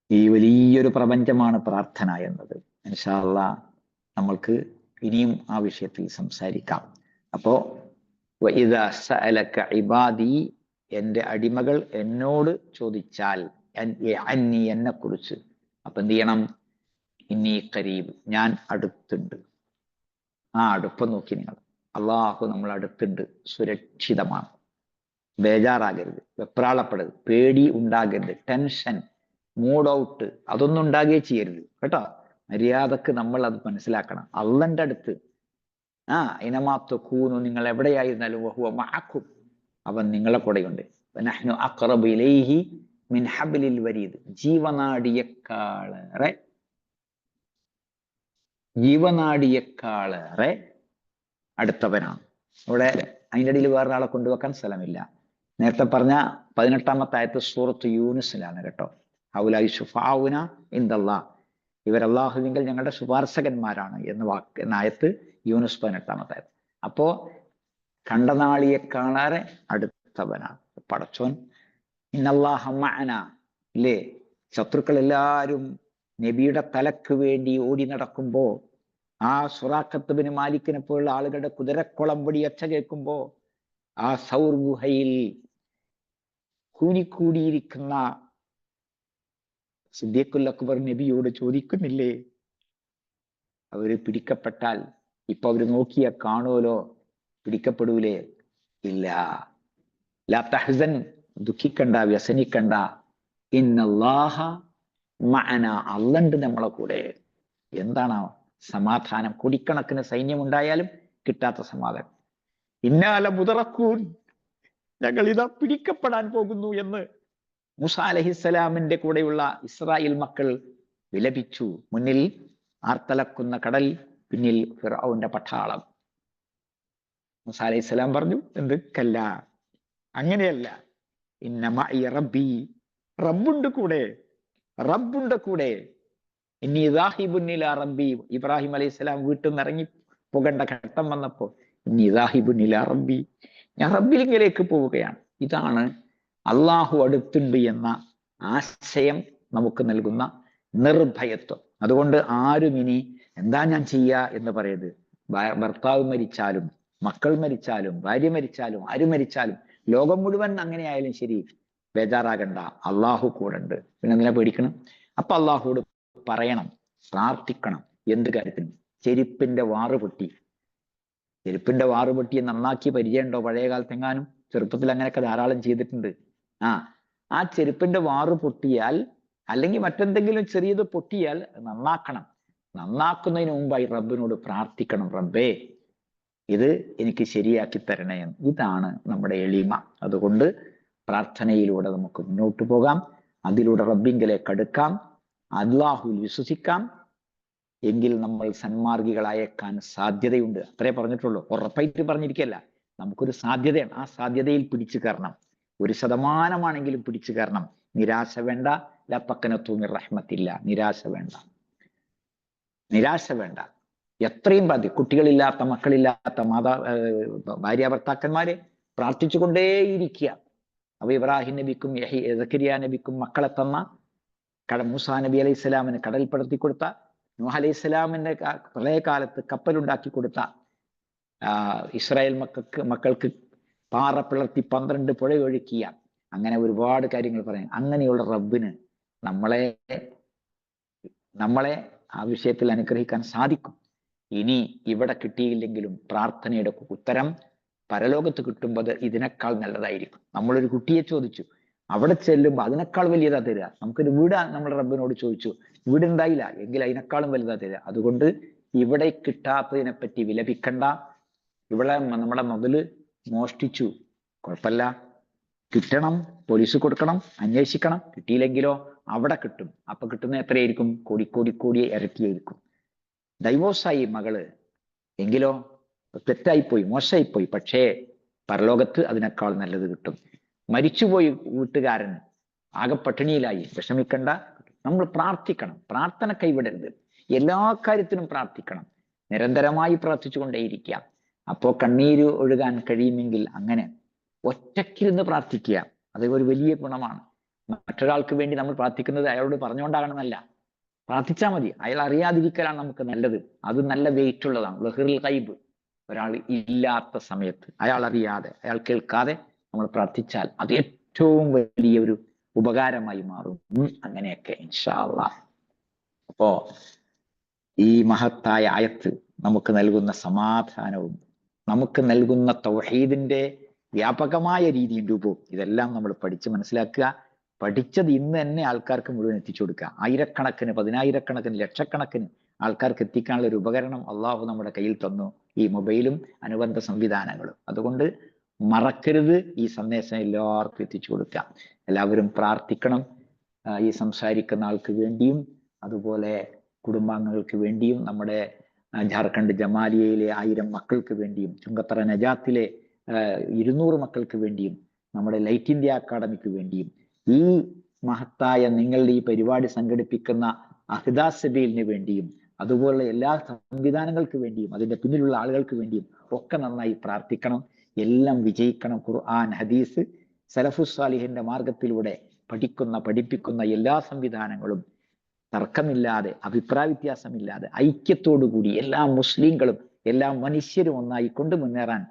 ഈ വലിയൊരു പ്രപഞ്ചമാണ് പ്രാർത്ഥന എന്നത്. ഇൻഷാ അല്ലാഹ് നമ്മൾക്ക് ഇനിയും ആ വിഷയത്തിൽ സംസാരിക്കാം. അപ്പോ വഇദാ സഅലക ഇബാദി, എൻ്റെ അടിമകൾ എന്നോട് ചോദിച്ചാൽ, അന്നി എന്നെ കുറിച്ച്, അപ്പൊ എന്ത് ചെയ്യണം? ഇന്നി ഖരീബ്, ഞാൻ അടുത്തുണ്ട്. ആ അടുപ്പം നോക്കി നിങ്ങൾ, അള്ളാഹു നമ്മൾ അടുത്തുണ്ട്, സുരക്ഷിതമാണ്. ബേജാറാകരുത്, വെപ്രാളപ്പെടരുത്, പേടി ഉണ്ടാകരുത്, ടെൻഷൻ, മൂഡ് ഔട്ട് അതൊന്നും ഉണ്ടാകുകയും ചെയ്യരുത് കേട്ടോ. മര്യാദക്ക് നമ്മൾ അത് മനസ്സിലാക്കണം. അള്ളന്റെ അടുത്ത് ഇനമാത്തൊക്കൂന്നു, നിങ്ങൾ എവിടെയായിരുന്നാലും വഹുവ മഅക്കും, അവൻ നിങ്ങളെ കൂടെയുണ്ട്. നഹ്നു അഖ്റബു ഇലൈഹി മിൻ ഹബ്ലിൽ വരീദ്, ജീവനാടിയേക്കാളേറെ അടുത്തവനാണ്. ഇവിടെ അതിൻ്റെ ഇടയിൽ വേറൊരാളെ കൊണ്ടുവെക്കാൻ സ്ഥലമില്ല. നേരത്തെ പറഞ്ഞ 18-ാമത്തെ ആയത്ത് സൂറത്ത് യൂനുസിലാണ് കേട്ടോ. ഹൗലായി ശുഫാഉന ഇൻദല്ലാഹ്, ഇവർ അല്ലാഹുവിങ്കൽ ഞങ്ങളുടെ ശുപാർശകന്മാരാണ് എന്ന ആയത്ത് യൂനുസ് 18-ാമത്തെ ആയത്ത്. അപ്പോ കണ്ടനാളിയേക്കാളേറെ അടുത്തവനാണ് പടച്ചോൻ. ഇന്നല്ലാഹ മഅന, ഇല്ലേ? ശത്രുക്കൾ എല്ലാവരും നബിയുടെ തലക്ക് വേണ്ടി ഓടി നടക്കുമ്പോ, ആ സുറാഖത്ത് ബിൻ മാലിക്കിനെ പോലുള്ള ആളുകളുടെ കുതിരക്കുളമ്പടി ഒച്ച കേൾക്കുമ്പോ, ആ സൗർ ഗുഹയിൽ കൂനിക്കൂടിയിരിക്കുന്ന സിദ്ദീഖുൽ അക്ബർ നബിയോട് ചോദിക്കുന്നില്ലേ, അവര് പിടിക്കപ്പെട്ടാൽ ഇപ്പൊ അവര് നോക്കിയാ കാണുമല്ലോ, പിടിക്കപ്പെടൂലേ? ഇല്ല. ലാ തഹ്സൻ, ദുഃഖിക്കണ്ട, വ്യസനിക്കണ്ട. ഇന്നല്ലാഹ മഅന, അള്ളണ്ട് നമ്മളെ കൂടെ. എന്താണ് സമാധാനം? കോടിക്കണക്കിന് സൈന്യം ഉണ്ടായാലും കിട്ടാത്ത സമാധാനം. ഇന്നാല മുതറക്കൂൻ, ഞങ്ങൾ ഇതാ പിടിക്കപ്പെടാൻ പോകുന്നു എന്ന് മൂസ അലൈഹിസ്സലാമിന്റെ കൂടെയുള്ള ഇസ്രായേൽ മക്കൾ വിലപിച്ചു. മുന്നിൽ ആർത്തലക്കുന്ന കടൽ, പിന്നിൽ ഫിർഔന്റെ പട്ടാളം. മൂസ അലൈഹിസ്സലാം പറഞ്ഞു, എന്ത്? കല്ല, അങ്ങനെയല്ല. ഇന്ന മഅി റബ്ബി, റബ്ബുണ്ട് കൂടെ, റബ്ബുണ്ട് കൂടെ. ഇന്നീ ദാഹിബുൻ ഇലാ റബ്ബി, ഇബ്രാഹിം അലൈഹിസ്സലാം വീട്ടിൽ നിന്ന് ഇറങ്ങി പോകേണ്ട ഘട്ടം വന്നപ്പോ, ഇന്നീ ദാഹിബുൻ ഇലാ റബ്ബി, ഞാൻ റബ്ബിലേക്ക് പോവുകയാണ്. ഇതാണ് അള്ളാഹു അടുത്തുണ്ട് എന്ന ആശയം നമുക്ക് നൽകുന്ന നിർഭയത്വം. അതുകൊണ്ട് ആരും ഇനി എന്താ ഞാൻ ചെയ്യുക എന്ന് പറയരുത്. ഭർത്താവ് മരിച്ചാലും, മക്കൾ മരിച്ചാലും, ഭാര്യ മരിച്ചാലും, ആര് മരിച്ചാലും, ലോകം മുഴുവൻ അങ്ങനെയായാലും ശരി, ബേജാറാകണ്ട, അള്ളാഹു കൂടെ ഉണ്ട്. പിന്നെ എന്തിനാ പേടിക്കണം? അപ്പൊ അള്ളാഹുവോട് പറയണം, പ്രാർത്ഥിക്കണം. എന്ത് കാര്യത്തിനും. ചെരുപ്പിന്റെ വാറ് പൊട്ടി, ചെരുപ്പിന്റെ വാറ് പൊട്ടി നന്നാക്കി പരിചയമുണ്ടോ? പഴയ കാലത്തെങ്ങാനും ചെറുപ്പത്തിൽ അങ്ങനെയൊക്കെ ധാരാളം ചെയ്തിട്ടുണ്ട്. ആ ചെരുപ്പിന്റെ വാറ് പൊട്ടിയാൽ, അല്ലെങ്കിൽ മറ്റെന്തെങ്കിലും ചെറിയത് പൊട്ടിയാൽ നന്നാക്കണം. നന്നാക്കുന്നതിന് മുമ്പായി റബ്ബിനോട് പ്രാർത്ഥിക്കണം, റബ്ബേ ഇത് എനിക്ക് ശരിയാക്കി തരണേ എന്ന്. ഇതാണ് നമ്മുടെ എളിമ. അതുകൊണ്ട് പ്രാർത്ഥനയിലൂടെ നമുക്ക് മുന്നോട്ട് പോകാം, അതിലൂടെ റബ്ബിങ്കലേക്ക് അടുക്കാം, അല്ലാഹുവിൽ വിശ്വസിക്കാം. എങ്കിൽ നമ്മൾ സന്മാർഗികളായേക്കാൻ സാധ്യതയുണ്ട്. അത്രേ പറഞ്ഞിട്ടുള്ളൂ, ഉറപ്പായിട്ട് പറഞ്ഞിരിക്കല്ല. നമുക്കൊരു സാധ്യതയാണ്. ആ സാധ്യതയിൽ പിടിച്ചു കയറണം. 1% പിടിച്ചു കയറണം. നിരാശ വേണ്ട. ലപ്പക്കനത്തു മിർ റഹ്മത്തില്ല, നിരാശ വേണ്ട, നിരാശ വേണ്ട. എത്രയും കുട്ടികളില്ലാത്ത, മക്കളില്ലാത്ത ഭാര്യ ഭർത്താക്കന്മാരെ പ്രാർത്ഥിച്ചുകൊണ്ടേയിരിക്കുക. അപ്പൊ ഇബ്രാഹിം നബിക്കും സക്കരിയ നബിക്കും മക്കളെ തന്ന, മൂസാ നബി അലൈഹി സ്വലാമിന് കടൽപ്പെടുത്തി കൊടുത്ത, നൂഹ് അലൈഹി സ്വലാമിന്റെ പ്രളയകാലത്ത് കപ്പലുണ്ടാക്കി കൊടുത്ത, ഇസ്രായേൽ മക്കൾക്ക് പാറ പിളർത്തി 12 പുഴ ഒഴുക്കിയ, അങ്ങനെ ഒരുപാട് കാര്യങ്ങൾ പറയാം. അങ്ങനെയുള്ള റബ്ബിന് നമ്മളെ ആ വിഷയത്തിൽ അനുഗ്രഹിക്കാൻ സാധിക്കും. ഇനി ഇവിടെ കിട്ടിയില്ലെങ്കിലും പ്രാർത്ഥനയുടെ ഉത്തരം പരലോകത്ത് കിട്ടുമ്പോൾ ഇതിനേക്കാൾ നല്ലതായിരിക്കും. നമ്മളൊരു കുട്ടിയെ ചോദിച്ചു, അവിടെ ചെല്ലുമ്പോൾ അതിനേക്കാൾ വലിയതാ തരിക. നമുക്കൊരു വീട് നമ്മുടെ റബ്ബിനോട് ചോദിച്ചു, വീടുണ്ടായില്ല എങ്കിൽ അതിനേക്കാളും വലുതാ തരിക. അതുകൊണ്ട് ഇവിടെ കിട്ടാത്തതിനെ പറ്റി വിലപിക്കണ്ട. ഇവിടെ നമ്മുടെ മുതല് മോഷ്ടിച്ചു, കുഴപ്പമില്ല, കിട്ടണം, പോലീസ് കൊടുക്കണം, അന്വേഷിക്കണം. കിട്ടിയില്ലെങ്കിലോ അവിടെ കിട്ടും. അപ്പൊ കിട്ടുന്ന എത്രയായിരിക്കും? കോടി ഇരട്ടിയായിരിക്കും. ഡൈവോഴ്സായി മകള്, എങ്കിലോ തെറ്റായിപ്പോയി, മോശമായിപ്പോയി, പക്ഷേ പരലോകത്ത് അതിനേക്കാൾ നല്ലത് കിട്ടും. മരിച്ചുപോയി വീട്ടുകാരൻ, ആകെ പട്ടിണിയിലായി, വിഷമിക്കണ്ട. നമ്മൾ പ്രാർത്ഥിക്കണം, പ്രാർത്ഥന കൈവിടരുത്. എല്ലാ കാര്യത്തിനും പ്രാർത്ഥിക്കണം, നിരന്തരമായി പ്രാർത്ഥിച്ചുകൊണ്ടേയിരിക്കുക. അപ്പോ കണ്ണീര് ഒഴുകാൻ കഴിയുമെങ്കിൽ അങ്ങനെ ഒറ്റയ്ക്കിരുന്ന് പ്രാർത്ഥിക്കുക. അത് ഒരു വലിയ ഗുണമാണ്. മറ്റൊരാൾക്ക് വേണ്ടി നമ്മൾ പ്രാർത്ഥിക്കുന്നത് അയാളോട് പറഞ്ഞുകൊണ്ടാകണമെന്നല്ല, പ്രാർത്ഥിച്ചാൽ മതി. അയാൾ അറിയാതിരിക്കലാണ് നമുക്ക് നല്ലത്. അത് നല്ല വെയിറ്റ് ഉള്ളതാണ്. ലഹ്റുൽ ഗൈബ്, ഒരാൾ ഇല്ലാത്ത സമയത്ത്, അയാൾ അറിയാതെ, അയാൾ കേൾക്കാതെ നമ്മൾ പ്രാർത്ഥിച്ചാൽ അത് ഏറ്റവും വലിയൊരു ഉപകാരമായി മാറും. അങ്ങനെയൊക്കെ ഇൻഷാ അല്ലാഹ്. അപ്പോ ഈ മഹത്തായ ആയത്ത് നമുക്ക് നൽകുന്ന സമാധാനവും, നമുക്ക് നൽകുന്ന തൗഹീദിന്റെ വ്യാപകമായ രീതിയും രൂപവും, ഇതെല്ലാം നമ്മൾ പഠിച്ച് മനസ്സിലാക്കുക. പഠിച്ചത് ഇന്ന് തന്നെ ആൾക്കാർക്ക് മുഴുവൻ എത്തിച്ചു കൊടുക്കുക. ആയിരക്കണക്കിന്, 10,000-കണക്കിന്, ലക്ഷക്കണക്കിന് ആൾക്കാർക്ക് എത്തിക്കാനുള്ള ഒരു ഉപകരണം അള്ളാഹു നമ്മുടെ കയ്യിൽ തന്നു, ഈ മൊബൈലും അനുബന്ധ സംവിധാനങ്ങളും. അതുകൊണ്ട് മറക്കരുത്, ഈ സന്ദേശം എല്ലാവർക്കും എത്തിച്ചു കൊടുക്കുക. എല്ലാവരും പ്രാർത്ഥിക്കണം. ഈ സംസാരിക്കുന്ന ആൾക്ക് വേണ്ടിയും അതുപോലെ കുടുംബാംഗങ്ങൾക്ക് വേണ്ടിയും നമ്മുടെ ജാർഖണ്ഡ് ജമാലിയയിലെ 1000 മക്കൾക്ക് വേണ്ടിയും ചുങ്കത്തറ നജാത്തിലെ 200 മക്കൾക്ക് വേണ്ടിയും നമ്മുടെ ലൈറ്റ് ഇന്ത്യ അക്കാദമിക്ക് വേണ്ടിയും ഈ മഹത്തായ നിങ്ങളുടെ ഈ പരിപാടി സംഘടിപ്പിക്കുന്ന അഹ്ദാ സബീലിന് വേണ്ടിയും അതുപോലുള്ള എല്ലാ സംവിധാനങ്ങൾക്ക് വേണ്ടിയും അതിന്റെ പിന്നിലുള്ള ആളുകൾക്ക് വേണ്ടിയും ഒക്കെ നന്നായി പ്രാർത്ഥിക്കണം. എല്ലാം വിജയിക്കണം. ഖുർആൻ, ഹദീസ്, സലഫുസ് സാലിഹിന്റെ മാർഗത്തിലൂടെ പഠിപ്പിക്കുന്ന എല്ലാ സംവിധാനങ്ങളും തർക്കമില്ലാതെ, അഭിപ്രായ വ്യത്യാസമില്ലാതെ, ഐക്യത്തോടുകൂടി എല്ലാ മുസ്ലിങ്ങളും എല്ലാ മനുഷ്യരും ഒന്നായിക്കൊണ്ട് മുന്നേറാൻ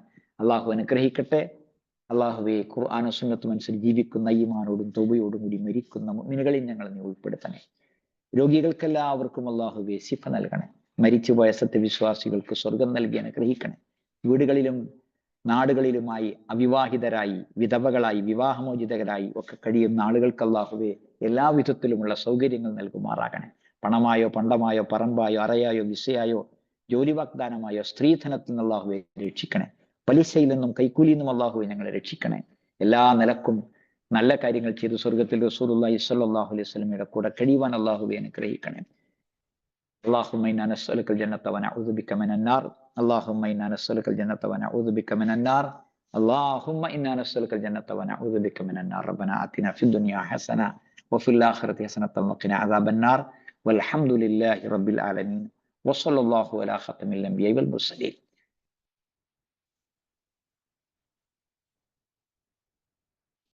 അള്ളാഹു അനുഗ്രഹിക്കട്ടെ. അള്ളാഹുവെ, ഖുർആനും സുന്നത്തും അനുസരിച്ച് ജീവിക്കുന്ന ഈമാനോടും തൗബയോടും കൂടി മരിക്കുന്ന മുഅ്മിനുകളിൽ ഞങ്ങൾ നീ ഉൾപ്പെടുത്തണേ. രോഗികൾക്കെല്ലാവർക്കും അള്ളാഹുവെ ശിഫ നൽകണേ. മരിച്ചുപോയ സത്യവിശ്വാസികൾക്ക് സ്വർഗം നൽകി അനുഗ്രഹിക്കണേ. വീടുകളിലും നാടുകളിലുമായി അവിവാഹിതരായി, വിധവകളായി, വിവാഹമോചിതരായി ഒക്കെ കഴിയുന്ന ആളുകൾക്ക് അള്ളാഹുവെ എല്ലാ വിധത്തിലുമുള്ള സൗകര്യങ്ങൾ നൽകുമാറാകണേ. പണമായോ പണ്ടമായോ പറമ്പായോ അറയായോ വിസയായോ ജോലി വാഗ്ദാനമായോ സ്ത്രീധനത്തിൽ നിന്ന് അള്ളാഹുവെ രക്ഷിക്കണേ. പലിശയിൽ നിന്നും കൈക്കൂലിയിൽ നിന്നും അള്ളാഹുവെ ഞങ്ങളെ രക്ഷിക്കണേ. എല്ലാ നിലക്കും നല്ല കാര്യങ്ങൾ ചെയ്ത് സ്വർഗത്തിൽ റസൂലുള്ളാഹി സ്വല്ലല്ലാഹു അലൈഹി വസല്ലമയുടെ കൂടെ കഴിയുവാൻ അള്ളാഹുവെ അനുഗ്രഹിക്കണേ. اللهم إنا نسألك الجنة ونعوذ بك من النار. اللهم إنا نسألك الجنة ونعوذ بك من النار. اللهم إنا نسألك الجنة ونعوذ بك من النار. ربنا آتنا في الدنيا حسنة وفي الآخرة حسنة وقنا عذاب النار. والحمد لله رب العالمين. وصلى الله على خاتم الأنبياء والمرسلين.